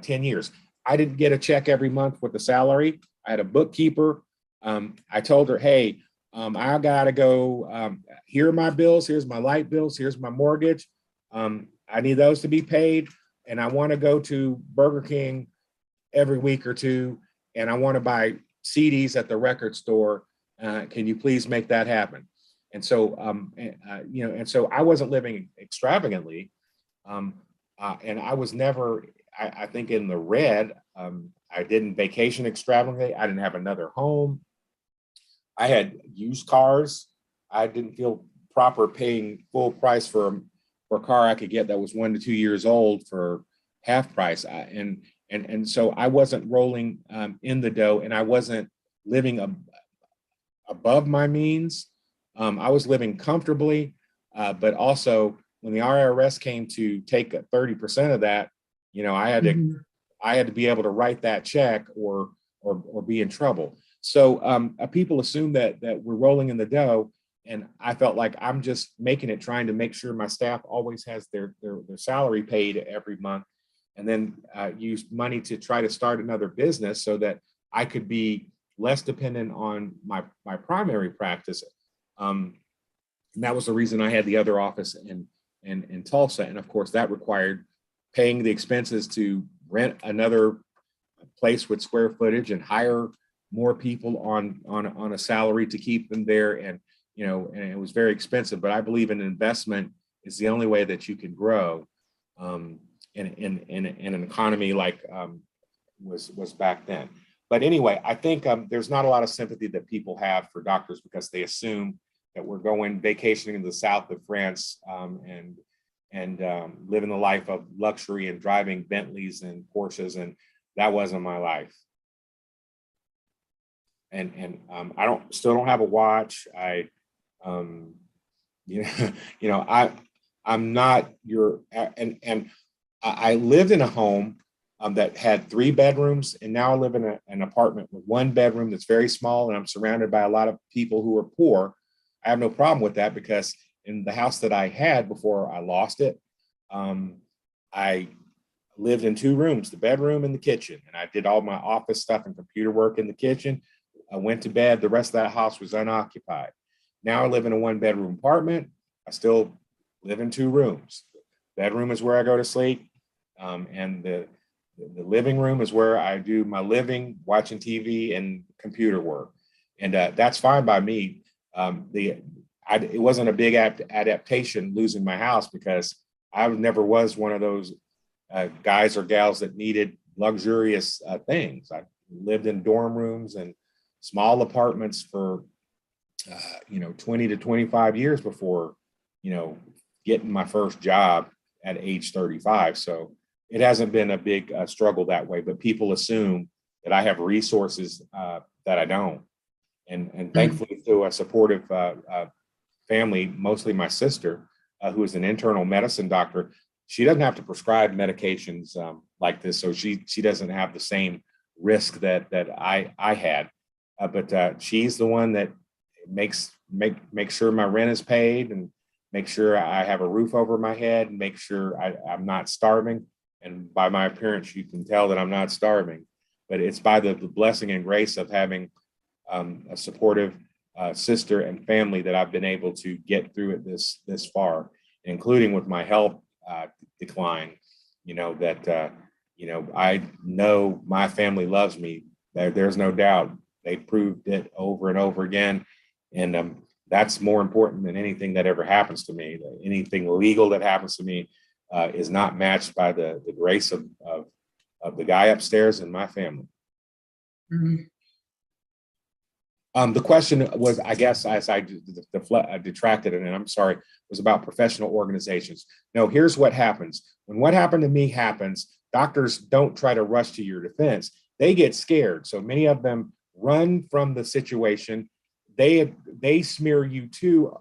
10 years. I didn't get a check every month with a salary. I had a bookkeeper. I told her, hey, I gotta go. Here are my bills. Here's my light bills. Here's my mortgage. I need those to be paid. And I want to go to Burger King every week or two. And I want to buy CDs at the record store. Can you please make that happen? And so, and so I wasn't living extravagantly. And I was never, I think, in the red. I didn't vacation extravagantly. I didn't have another home. I had used cars. I didn't feel proper paying full price for a car I could get that was 1 to 2 years old for half price. And so I wasn't rolling in the dough, and I wasn't living above my means. I was living comfortably, but also when the IRS came to take 30% of that, I had to be able to write that check or be in trouble. So people assume that we're rolling in the dough, and I felt like I'm just making it, trying to make sure my staff always has their salary paid every month, and then use money to try to start another business so that I could be less dependent on my primary practice. And that was the reason I had the other office in Tulsa. And of course, that required paying the expenses to rent another place with square footage and hire more people on a salary to keep them there. And and it was very expensive, but I believe an investment is the only way that you can grow in an economy like was back then. But anyway, I think there's not a lot of sympathy that people have for doctors because they assume that we're going vacationing in the south of France and living the life of luxury and driving Bentleys and Porsches, and that wasn't my life. And I still don't have a watch. I'm not your, and I lived in a home that had 3 bedrooms, and now I live in an apartment with 1 bedroom that's very small, and I'm surrounded by a lot of people who are poor. I have no problem with that because in the house that I had before I lost it, I lived in 2 rooms, the bedroom and the kitchen, and I did all my office stuff and computer work in the kitchen. I went to bed. The rest of that house was unoccupied. Now I live in a 1-bedroom apartment. I still live in 2 rooms. Bedroom is where I go to sleep. And the living room is where I do my living, watching TV and computer work. And that's fine by me. It wasn't a big adaptation losing my house, because I never was one of those guys or gals that needed luxurious things. I lived in dorm rooms and small apartments for 20 to 25 years before getting my first job at age 35. So it hasn't been a big struggle that way, but people assume that I have resources that I don't. And thankfully, to a supportive family, mostly my sister, who is an internal medicine doctor, she doesn't have to prescribe medications like this. So she doesn't have the same risk that I had. But she's the one that makes sure my rent is paid, and make sure I have a roof over my head, and make sure I'm not starving. And by my appearance, you can tell that I'm not starving. But it's by the blessing and grace of having a supportive sister and family that I've been able to get through it this far, including with my health decline. I know my family loves me. There's no doubt. They proved it over and over again. And that's more important than anything that ever happens to me. Anything legal that happens to me is not matched by the grace of the guy upstairs and my family. Mhm. The question was, I guess, as I detracted it, and I'm sorry, was about professional organizations. No, here's what happens. When what happened to me happens, doctors don't try to rush to your defense. They get scared. So many of them run from the situation. They smear you too,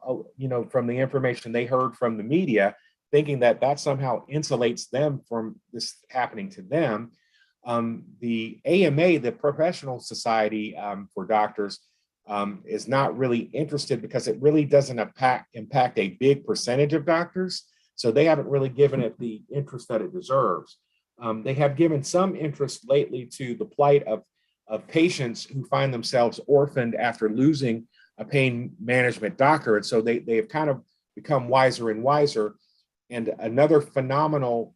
from the information they heard from the media, thinking that somehow insulates them from this happening to them. The AMA, the Professional Society for Doctors, is not really interested, because it really doesn't impact a big percentage of doctors. So they haven't really given it the interest that it deserves. They have given some interest lately to the plight of patients who find themselves orphaned after losing a pain management doctor. And so they've kind of become wiser and wiser. And another phenomenal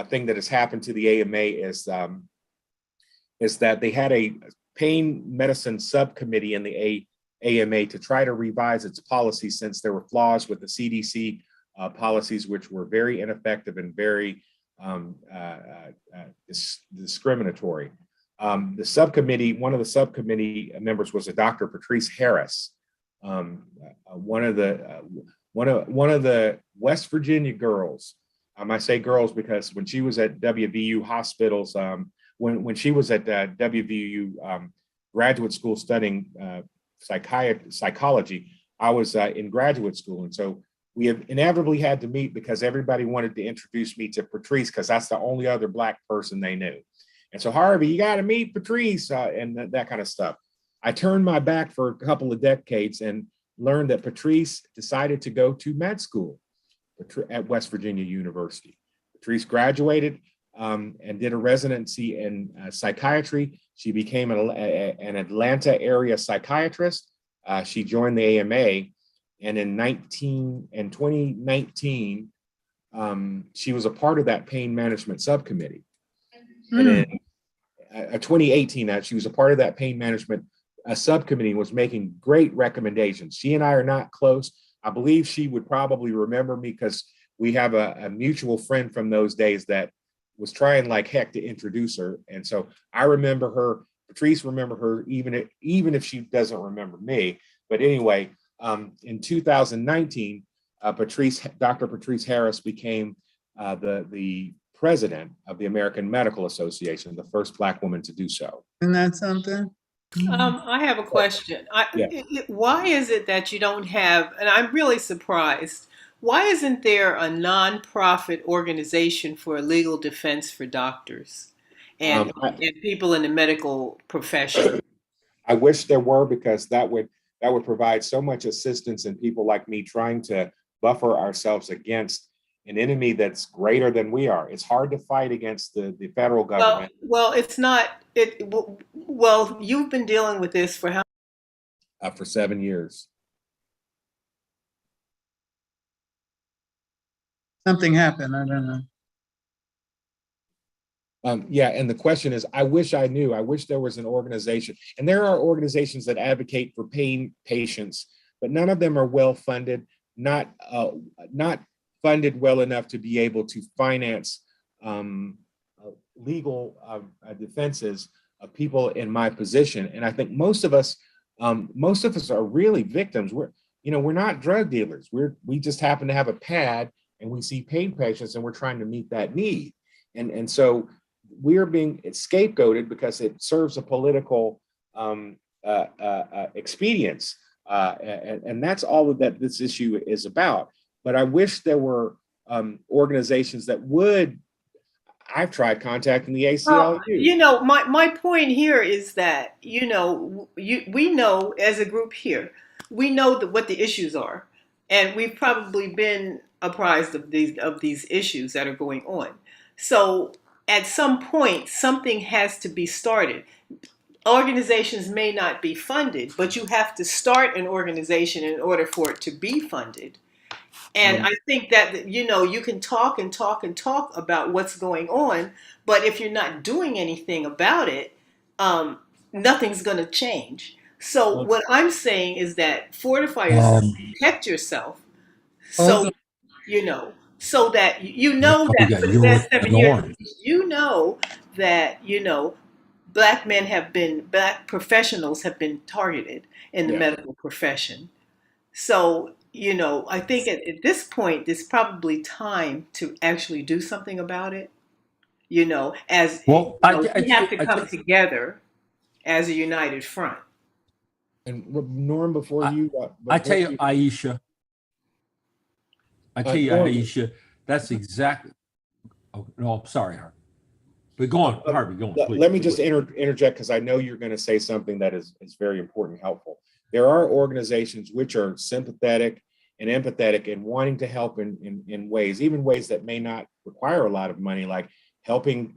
thing that has happened to the AMA is that they had a pain medicine subcommittee in the AMA to try to revise its policies, since there were flaws with the CDC policies, which were very ineffective and very discriminatory. The subcommittee, one of the subcommittee members was a Dr. Patrice Harris, one of the West Virginia girls. I say girls because when she was at WVU hospitals, when she was at WVU graduate school studying psychology, I was in graduate school. And so we have inevitably had to meet, because everybody wanted to introduce me to Patrice, because that's the only other Black person they knew. And so, Harvey, you got to meet Patrice and that kind of stuff. I turned my back for a couple of decades and learned that Patrice decided to go to med school at West Virginia University. Patrice graduated and did a residency in psychiatry. She became an Atlanta area psychiatrist. She joined the AMA, and in 2019, she was a part of that pain management subcommittee. And in 2018, she was a part of that pain management subcommittee, was making great recommendations. She and I are not close. I believe she would probably remember me, because we have a mutual friend from those days that was trying like heck to introduce her. And so I remember her. Patrice remember her, even if she doesn't remember me. But anyway, in 2019, Dr. Patrice Harris became the president of the American Medical Association, the first Black woman to do so. Isn't that something? I have a question. Why is it that you don't have, and I'm really surprised, why isn't there a nonprofit organization for legal defense for doctors and people in the medical profession? I wish there were, because that would provide so much assistance in people like me trying to buffer ourselves against an enemy that's greater than we are. It's hard to fight against the federal government. Well, it's not. Well, you've been dealing with this for how? For 7 years. Something happened, I don't know. Yeah, and the question is, I wish I knew. I wish there was an organization, and there are organizations that advocate for paying patients, but none of them are well funded, not funded well enough to be able to finance legal defenses of people in my position. And I think most of us are really victims. We're not drug dealers. We just happen to have a pad, and we see pain patients, and we're trying to meet that need. And so we are being scapegoated because it serves a political expedience. And that's all that this issue is about. But I wish there were organizations that would. I've tried contacting the ACLU. Well, my point here is that, we know as a group here, we know what the issues are. And we've probably been apprised of these issues that are going on. So at some point, something has to be started. Organizations may not be funded, but you have to start an organization in order for it to be funded. And I think that, you can talk and talk and talk about what's going on, but if you're not doing anything about it, nothing's going to change. So what I'm saying is that fortify yourself, protect yourself, so so that that for the last 7 years, black professionals have been targeted in the medical profession. So, I think at this point, there's probably time to actually do something about it. We have to come together as a united front. And Norm, before you, I tell you, Aisha, that's exactly. Oh no, I'm sorry, Harvey. But go on, Harvey. Go on. Please. Let me just interject, because I know you're going to say something that is very important, helpful. There are organizations which are sympathetic and empathetic and wanting to help in ways, even ways that may not require a lot of money, like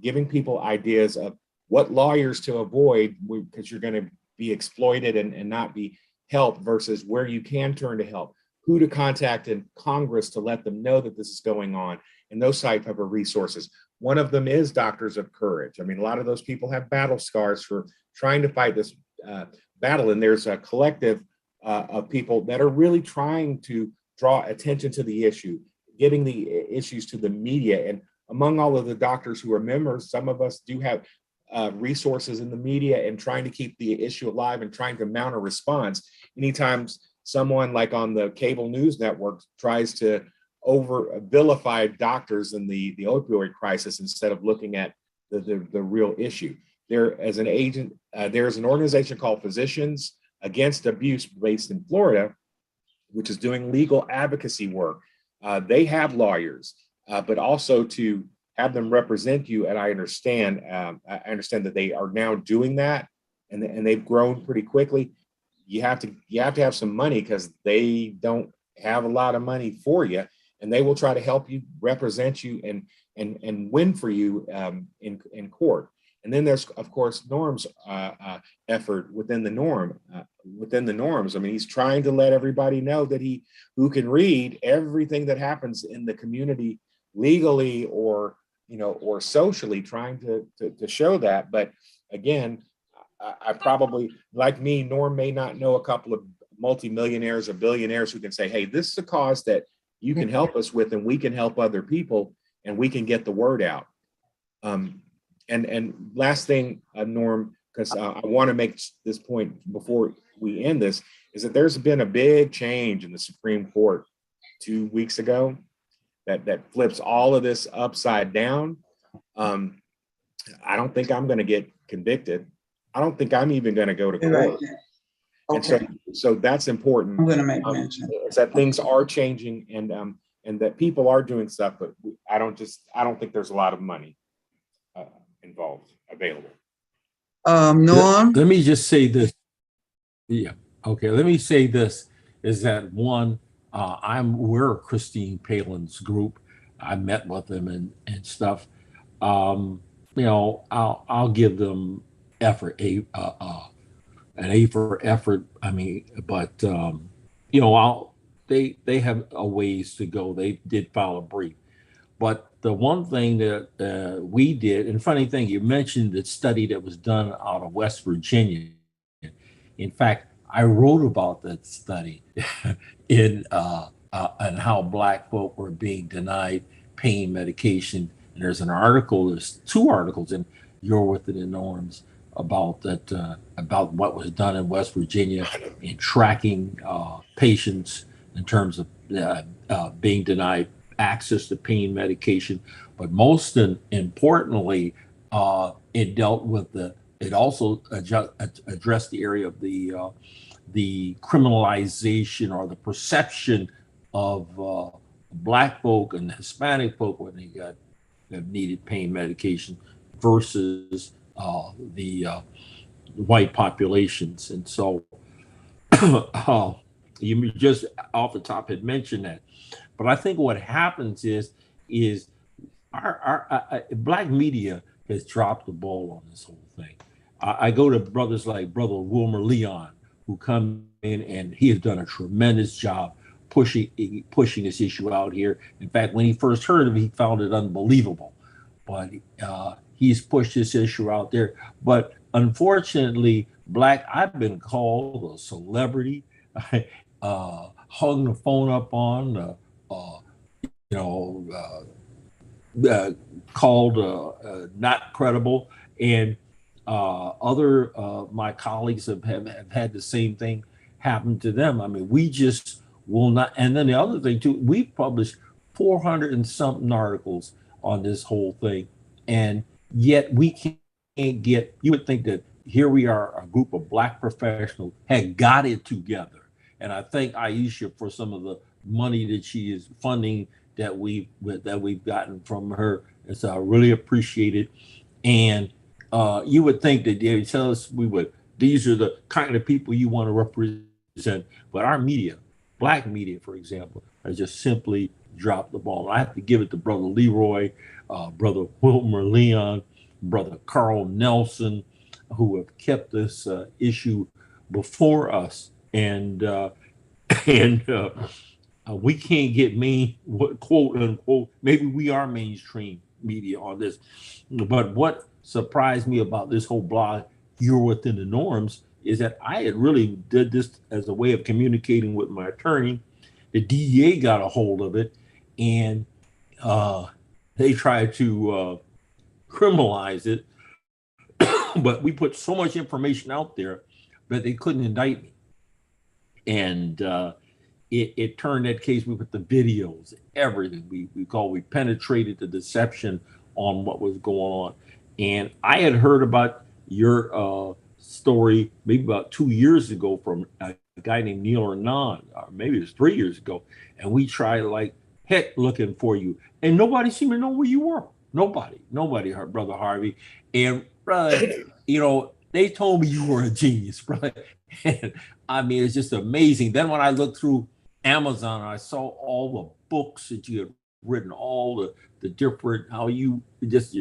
giving people ideas of what lawyers to avoid, because you're going to be exploited and not be helped, versus where you can turn to help, who to contact in Congress to let them know that this is going on, and those type of resources. One of them is Doctors of Courage. I mean, a lot of those people have battle scars for trying to fight this battle, and there's a collective of people that are really trying to draw attention to the issue, getting the issues to the media. And among all of the doctors who are members, some of us do have resources in the media and trying to keep the issue alive and trying to mount a response. Anytime someone like on the cable news network tries to vilify doctors in the opioid crisis instead of looking at the real issue. There's an organization called Physicians Against Abuse based in Florida, which is doing legal advocacy work. They have lawyers, but also to have them represent you. And I understand that they are now doing that, and they've grown pretty quickly. You have to have some money, because they don't have a lot of money for you, and they will try to help you, represent you, and win for you in court. And then there's, of course, Norm's effort within the norms. I mean, he's trying to let everybody know that who can read everything that happens in the community legally or socially, trying to show that. But again, I probably, like me, Norm may not know a couple of multimillionaires or billionaires who can say, hey, this is a cause that you can help us with, and we can help other people, and we can get the word out. And last thing, Norm, because I want to make this point before we end this, is that there's been a big change in the Supreme Court 2 weeks ago that flips all of this upside down. I don't think I'm going to get convicted. I don't think I'm even going to go to court. Right. Okay. And so that's important. I'm going to make mention. Is that things are changing, and that people are doing stuff, but I don't think there's a lot of money involved available. Norm? Let me just say this. Yeah. Okay. Let me say this, is that one, we're Christine Palin's group. I met with them and stuff. I'll give them effort, an A for effort. I mean, but I'll they have a ways to go. They did file a brief, but the one thing that we did, and funny thing, you mentioned the study that was done out of West Virginia. In fact, I wrote about that study in and how Black folk were being denied pain medication. And there's an article, there's two articles in You're Within the Norms about that, about what was done in West Virginia in tracking patients in terms of being denied access to pain medication. But most importantly, it dealt with it also addressed the area of the criminalization or the perception of Black folk and Hispanic folk when they got needed pain medication versus the white populations. And so you just off the top had mentioned that. But I think what happens is our Black media has dropped the ball on this whole thing. I go to brothers like Brother Wilmer Leon, who come in and he has done a tremendous job pushing this issue out here. In fact, when he first heard of it, he found it unbelievable. But he's pushed this issue out there. But unfortunately, I've been called a celebrity. I hung the phone up on, called not credible. And other my colleagues have had the same thing happen to them. I mean, we just will not. And then the other thing too, we've published 400 and something articles on this whole thing, and yet we can't get. You would think that here we are, a group of Black professionals had got it together, and I thank Aisha for some of the money that she is funding that we've gotten from her. And so I really appreciate it. And you would think that they would tell us these are the kind of people you want to represent, but our media, Black media, for example, has just simply dropped the ball. I have to give it to Brother Leroy, Brother Wilmer Leon, Brother Carl Nelson, who have kept this issue before us, and we can't get quote unquote, maybe we are mainstream media on this. But what surprised me about this whole blog, You're Within the Norms, is that I had really did this as a way of communicating with my attorney. The DEA got a hold of it, and they tried to criminalize it. But we put so much information out there that they couldn't indict me. And it turned that case. We put the videos, everything. We penetrated the deception on what was going on. And I had heard about your story maybe about 2 years ago from a guy named Neil Anand, or maybe it was 3 years ago. And we tried like heck looking for you. And nobody seemed to know where you were. Nobody, Brother Harvey. And, they told me you were a genius, brother. And I mean, it's just amazing. Then when I looked through Amazon, I saw all the books that you had written, all the different, how you just,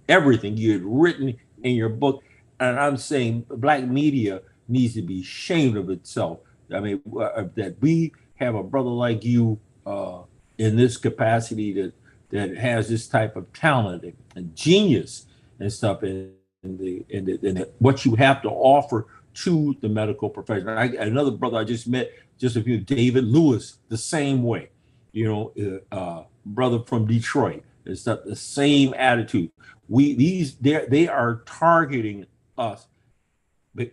everything you had written in your book. And I'm saying Black media needs to be ashamed of itself. I mean, that we have a brother like you in this capacity that has this type of talent and genius and stuff, and what you have to offer to the medical profession. Another brother I just met just a few, David Lewis, the same way, brother from Detroit, and stuff, the same attitude. They are targeting us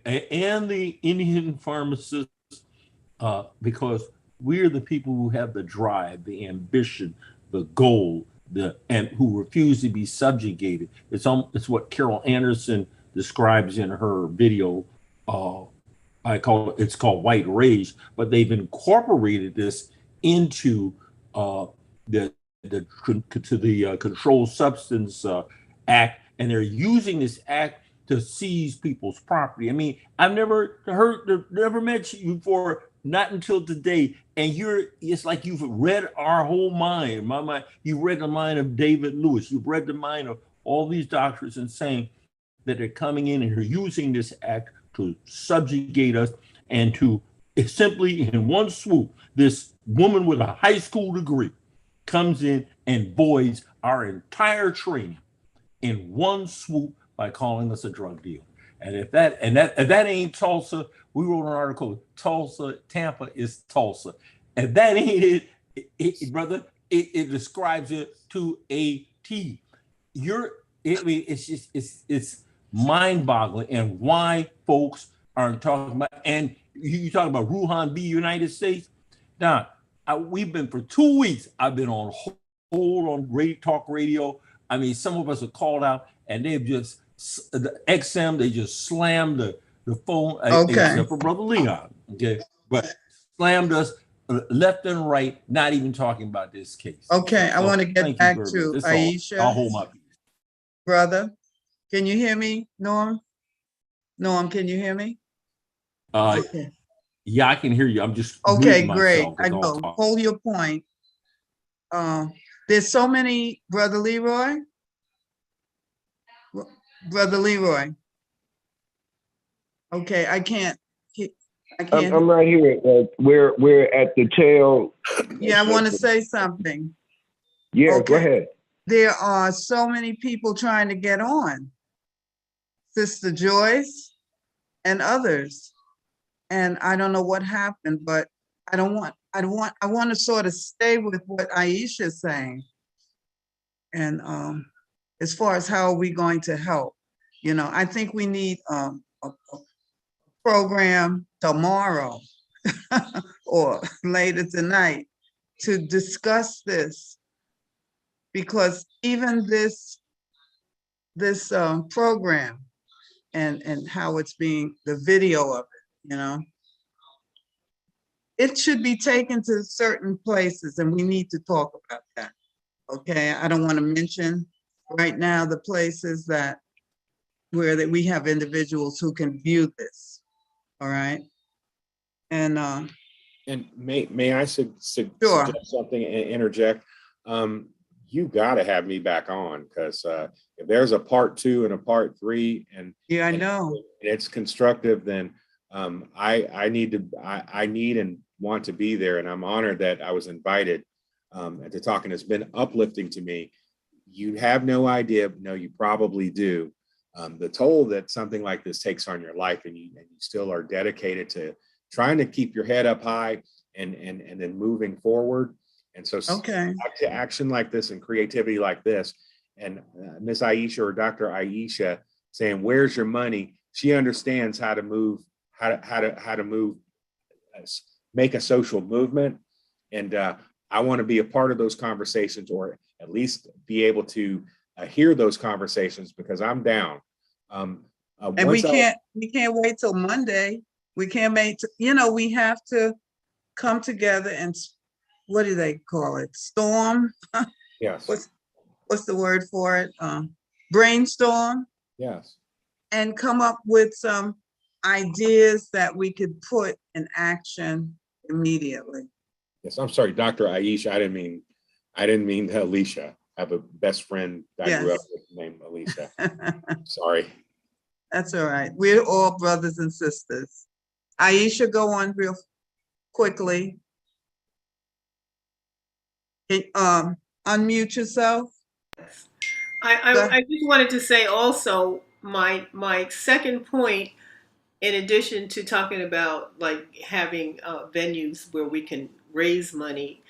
and the Indian pharmacists because we're the people who have the drive, the ambition, the goal, and who refuse to be subjugated. It's what Carol Anderson describes in her video. It's called White Rage, but they've incorporated this into the Controlled Substance Act, and they're using this act to seize people's property. I mean, I've never met you before, not until today, and it's like you've read our whole mind. My mind, you read the mind of David Lewis, you've read the mind of all these doctors, and saying that they're coming in and they're using this act to subjugate us and to simply in one swoop, this woman with a high school degree comes in and voids our entire training in one swoop by calling us a drug dealer. And if that ain't Tulsa, we wrote an article, Tulsa, Tampa is Tulsa. If that ain't it, brother, it describes it to a T. It's mind-boggling, and why folks aren't talking about. And you talk about Wuhan v. United States. Now, we've been for 2 weeks. I've been on hold on talk radio. I mean, some of us are called out, and they've just the XM. They just slammed the phone, except for Brother Leon. Okay, but slammed us left and right, not even talking about this case. Okay, I want to get back to Aisha. I'll hold my peace. Brother, can you hear me, Norm? Norm, can you hear me? Okay. Yeah, I can hear you. I'm just okay, great. I know. Hold your point. There's so many, Brother Leroy. Brother Leroy. Okay, I can't. I'm right here. We're at the tail. Yeah, I want to say something. Yeah, okay. Go ahead. There are so many people trying to get on. Sister Joyce and others. And I don't know what happened, but I want to sort of stay with what Aisha is saying. And as far as how are we going to help, I think we need a program tomorrow or later tonight to discuss this, because even this program and how it's being, the video of it, it should be taken to certain places, and we need to talk about that. Okay, I don't want to mention right now the places where we have individuals who can view this. All right, and may I suggest something and interject? You got to have me back on, because if there's a part 2 and a part 3, and yeah, I know it's constructive, then I need and want to be there, and I'm honored that I was invited to talk, and it's been uplifting to me. You have no idea, no, you probably do, the toll that something like this takes on your life, and you still are dedicated to trying to keep your head up high and then moving forward. And so to action like this and creativity like this, and Miss Aisha or Dr. Aisha saying, "Where's your money?" She understands how to move, how to move, make a social movement, and I want to be a part of those conversations, or at least be able to hear those conversations, because I'm down. And we can't wait till Monday. We can't we have to come together and, what do they call it? Storm? Yes. What's the word for it? Brainstorm? Yes. And come up with some ideas that we could put in action immediately. Yes, I'm sorry, Dr. Aisha. I didn't mean Alicia. I have a best friend that I grew up with named Alicia. Sorry. That's all right. We're all brothers and sisters. Aisha, go on real quickly. Unmute yourself. I just wanted to say also, my second point, in addition to talking about like having venues where we can raise money,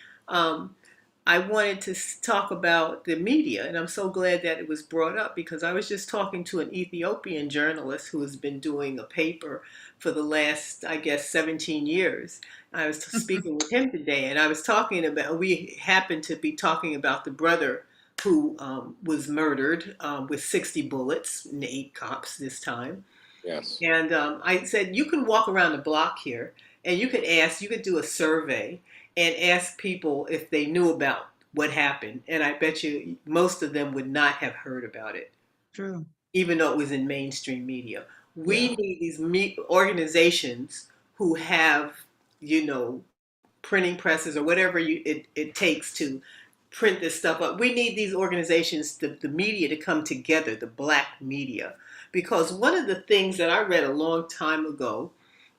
I wanted to talk about the media, and I'm so glad that it was brought up, because I was just talking to an Ethiopian journalist who has been doing a paper for the last, I guess, 17 years. I was speaking with him today, and I was talking about, we happened to be talking about the brother who was murdered with 60 bullets and 8 cops this time. Yes. And I said, you can walk around the block here, and you could do a survey and ask people if they knew about what happened. And I bet you most of them would not have heard about it. True. Even though it was in mainstream media. We need these organizations who have, printing presses or whatever it takes to print this stuff up. We need these organizations, the media, to come together, the Black media, because one of the things that I read a long time ago,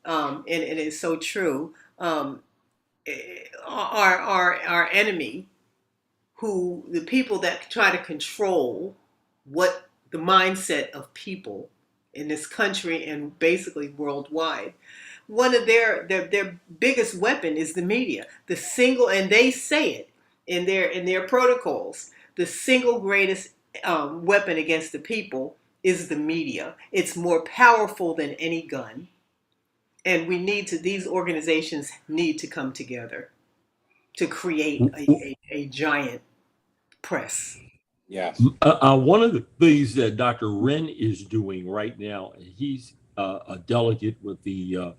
and it is so true, our enemy, who the people that try to control what the mindset of people in this country and basically worldwide, one of their biggest weapon is the media. The single, and they say it in their protocols, the single greatest weapon against the people is the media. It's more powerful than any gun, and these organizations need to come together to create a giant press. Yes. One of the things that Dr. Wren is doing right now, he's a delegate with the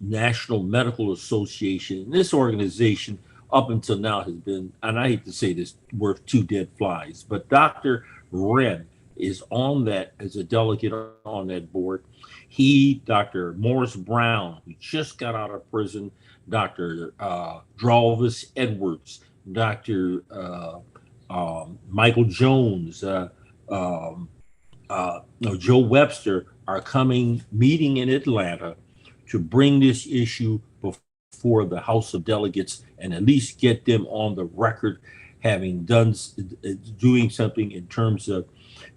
National Medical Association. This organization, up until now, has been, and I hate to say this, worth two dead flies, but Dr. Wren is on that as a delegate on that board. He, Dr. Morris Brown, who just got out of prison, Dr. Dralvis Edwards, Dr. Michael Jones, Joe Webster are meeting in Atlanta to bring this issue before the House of Delegates and at least get them on the record having doing something in terms of,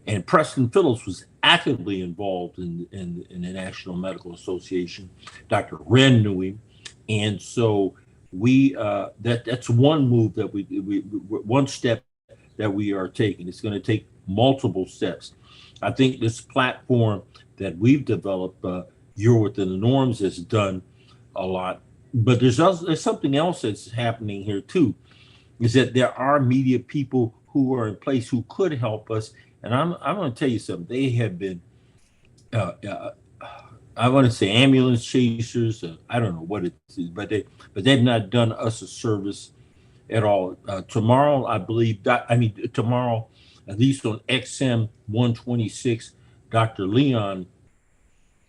and Preston Phillips was actively involved in the National Medical Association. Dr. Wren knew him. And so that's one move that we one step that we are taking. It's going to take multiple steps. I think this platform that we've developed, You're Within the Norms, has done a lot. But there's something else that's happening here too, is that there are media people who are in place who could help us. And I'm going to tell you something. They have been, I want to say ambulance chasers. I don't know what it is, but they've not done us a service at all. Tomorrow, I believe, tomorrow, at least on XM 126, Dr. Leon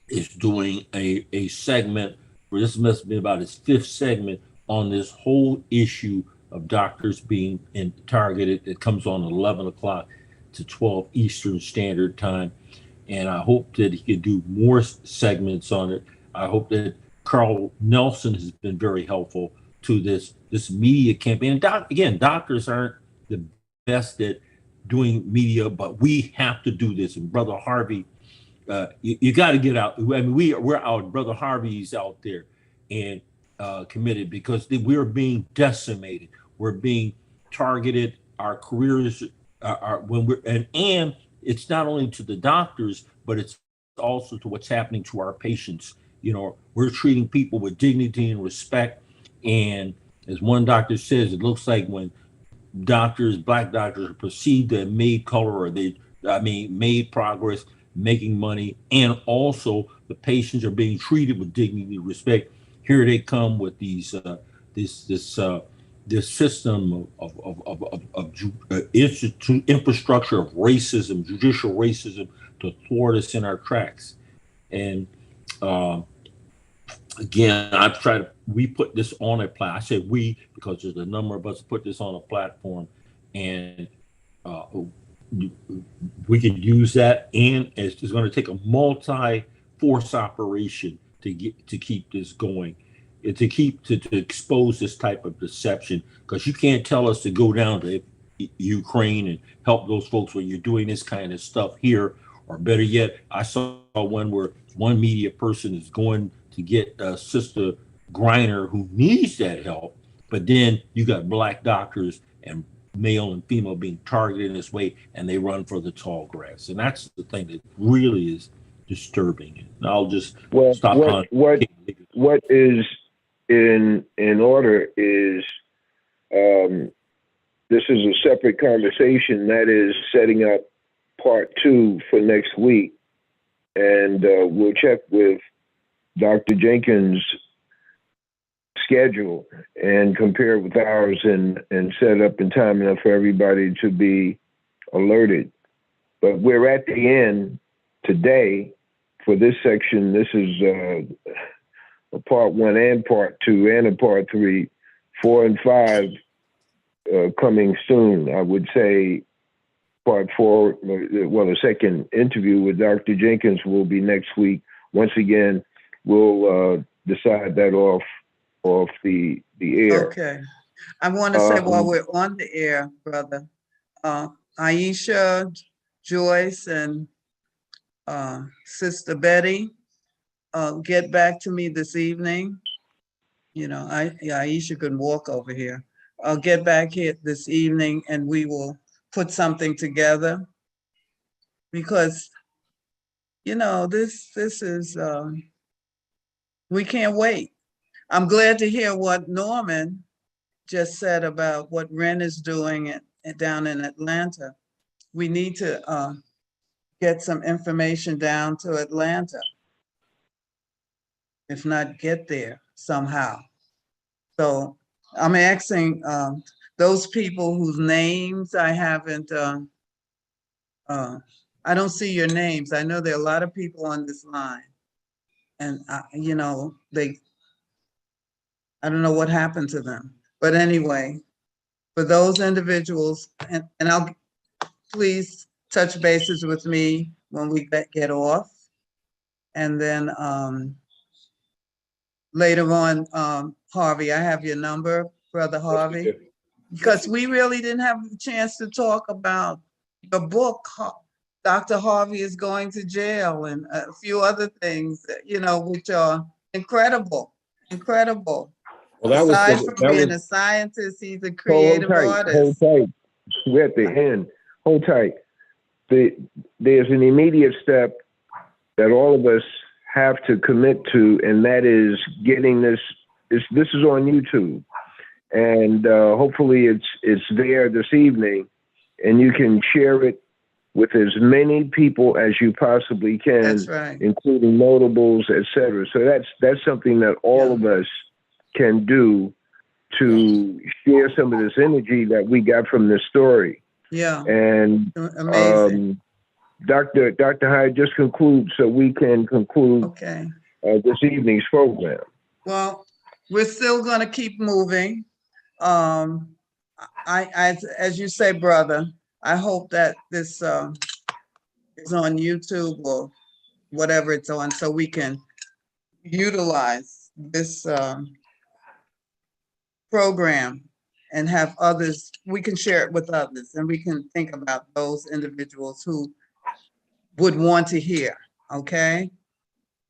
is doing a segment, where this must be about his fifth segment, on this whole issue of doctors being targeted. It comes on 11 o'clock to 12 Eastern Standard Time. And I hope that he can do more segments on it. I hope that Carl Nelson has been very helpful to this media campaign. And again, doctors aren't the best at doing media, but we have to do this. And Brother Harvey, you got to get out. I mean, we're out. Brother Harvey's out there and committed, because we're being decimated. We're being targeted. Our careers are when we're and it's not only to the doctors, but it's also to what's happening to our patients. You know, we're treating people with dignity and respect. And as one doctor says, it looks like when Black doctors are perceived to have made color, or made progress, making money, and also the patients are being treated with dignity and respect. Here they come with these this system of infrastructure of racism, judicial racism, to thwart us in our tracks. And again, we put this on a platform. I say we, because there's a number of us put this on a platform, and we could use that. And it's going to take a multi-force operation to keep this going, and to expose this type of deception, because you can't tell us to go down to Ukraine and help those folks when you're doing this kind of stuff here. Or better yet, I saw one where one media person is going to get Sister Griner, who needs that help, but then you got Black doctors and male and female being targeted in this way, and they run for the tall grass. And that's the thing that really is disturbing. And I'll just stop. What is in order is, this is a separate conversation, that is setting up part 2 for next week. And we'll check with Dr. Jenkins' schedule and compare with ours, and set up in time enough for everybody to be alerted. But we're at the end today for this section. This is a part 1 and part 2 and a part 3 4 and 5 coming soon. I would say part 4, well, the second interview with Dr. Jenkins will be next week. Once again, we'll decide that off the air. Okay. I want to say while we're on the air, brother, Aisha, Joyce, and Sister Betty, get back to me this evening. You know, Aisha can walk over here. I'll get back here this evening and we will put something together, because, you know, this is, we can't wait. I'm glad to hear what Norman just said about what Ren is doing down in Atlanta. We need to get some information down to Atlanta, if not get there somehow. So I'm asking those people whose names I haven't, I don't see your names. I know there are a lot of people on this line, and you know, I don't know what happened to them. But anyway, for those individuals, and I'll please touch bases with me when we get off. And then later on, Harvey, I have your number, Brother Harvey, because we really didn't have a chance to talk about your book. Dr. Harvey is going to jail, and a few other things, you know, which are incredible, incredible. Well, Aside from being a scientist, he's a creative artist. Hold tight. We're at the end. Hold tight. There's an immediate step that all of us have to commit to, and that is getting this. This is on YouTube, and hopefully it's there this evening, and you can share it with as many people as you possibly can, That's right, including notables, etc. So that's something that all of us can do to share some of this energy that we got from this story. Yeah. And amazing. Dr. Hyde, just conclude so we can conclude this evening's program. Well, we're still going to keep moving. As you say, brother, I hope that this is on YouTube or whatever it's on, so we can utilize this program and have others, we can share it with others, and we can think about those individuals who would want to hear, okay,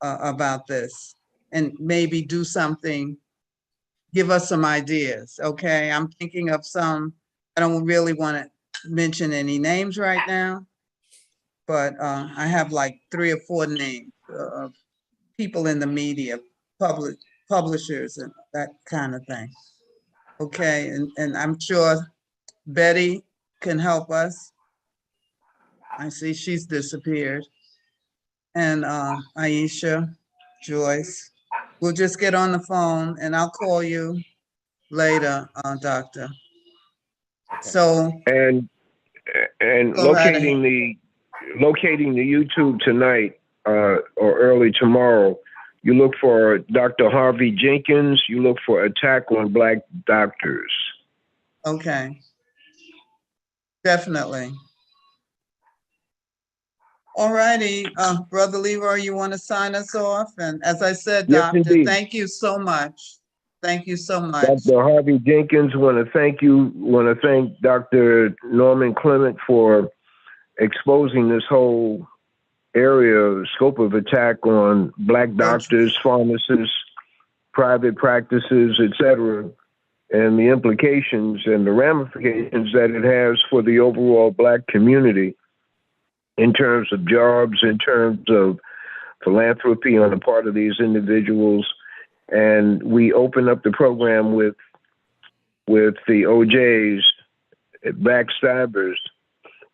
about this, and maybe do something, give us some ideas, okay? I'm thinking of some, I don't really want to mention any names right now, but I have like 3 or 4 names of people in the media, publishers and that kind of thing. Okay, and I'm sure Betty can help us. I see she's disappeared. And Aisha, Joyce, we'll just get on the phone and I'll call you later, Doctor. So and locating the YouTube tonight or early tomorrow, you look for Dr. Harvey Jenkins. You look for Attack on Black Doctors. Okay, definitely. All righty, Brother Leroy, you want to sign us off? And as I said, Yes, Doctor, indeed. thank you so much. Thank you so much. Dr. Harvey Jenkins, want to thank you. Want to thank Dr. Norman Clement for exposing this whole area, scope of attack on Black doctors, pharmacists, private practices, etc., and the implications and the ramifications that it has for the overall Black community in terms of jobs, in terms of philanthropy on the part of these individuals. And we open up the program with the OJs, backstabbers,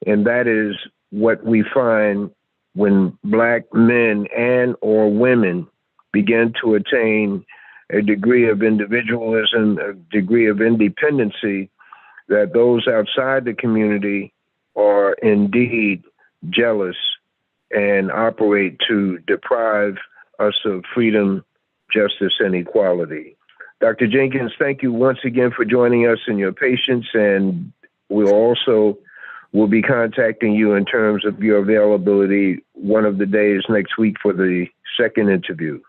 and that is what we find when Black men and or women begin to attain a degree of individualism, a degree of independency, that those outside the community are indeed jealous and operate to deprive us of freedom, justice, and equality. Dr. Jenkins, thank you once again for joining us and your patience. And we'll also will be contacting you in terms of your availability one of the days next week for the second interview.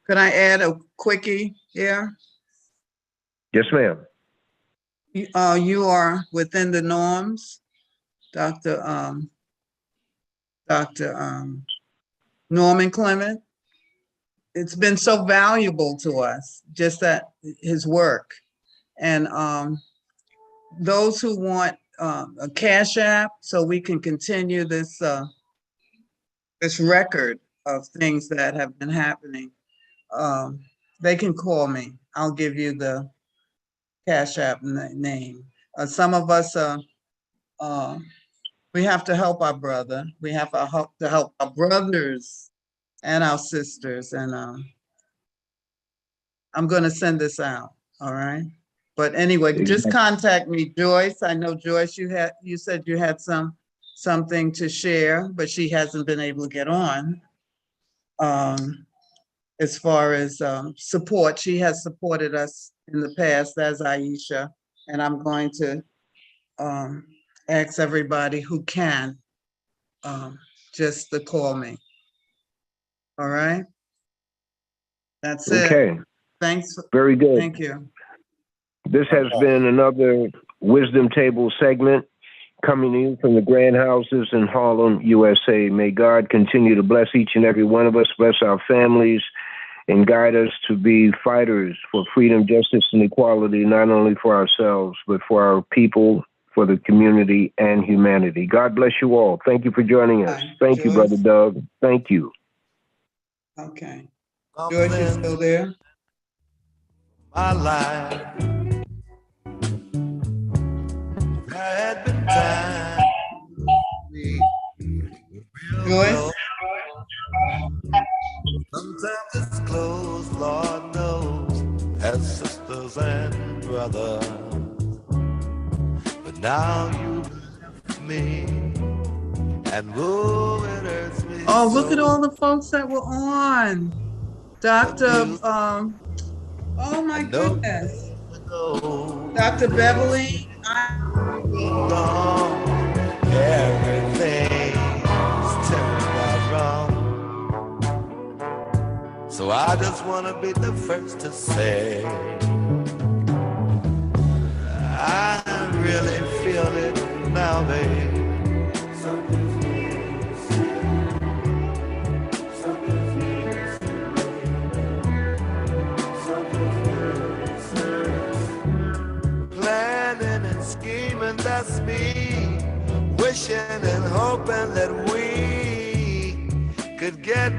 Could I add a quickie here? Yes, ma'am. You are within the norms, Dr. Norman Clement. It's been so valuable to us, just that his work. And those who want a Cash App so we can continue this this record of things that have been happening, they can call me. I'll give you the Cash App name. Some of us, we have to help our brother. We have to help our brothers and our sisters. And I'm going to send this out. All right. But anyway, just contact me, Joyce. I know, Joyce, you said you had something to share, but she hasn't been able to get on. As far as support, she has supported us in the past as Aisha, and I'm going to ask everybody who can just to call me. All right? That's it. Okay. Thanks. Very good. Thank you. This has been another Wisdom Table segment coming to you from the Grand Houses in Harlem, USA. May God continue to bless each and every one of us, bless our families, and guide us to be fighters for freedom, justice, and equality, not only for ourselves, but for our people, for the community, and humanity. God bless you all. Thank you for joining us. Thank you, Brother Doug. Thank you. Okay. George, you still there? My life had been time. Joyce? Sometimes it's close, Lord knows, as sisters and brothers. But now you left me, and whoa, it hurts me. Oh, look at all the folks that were on. Dr. Oh my goodness. Dr. Beverly. Everything's turned out wrong. So I just want to be the first to say I really feel it now, babe. Planning and scheming, that's me. Wishing and hoping that we could get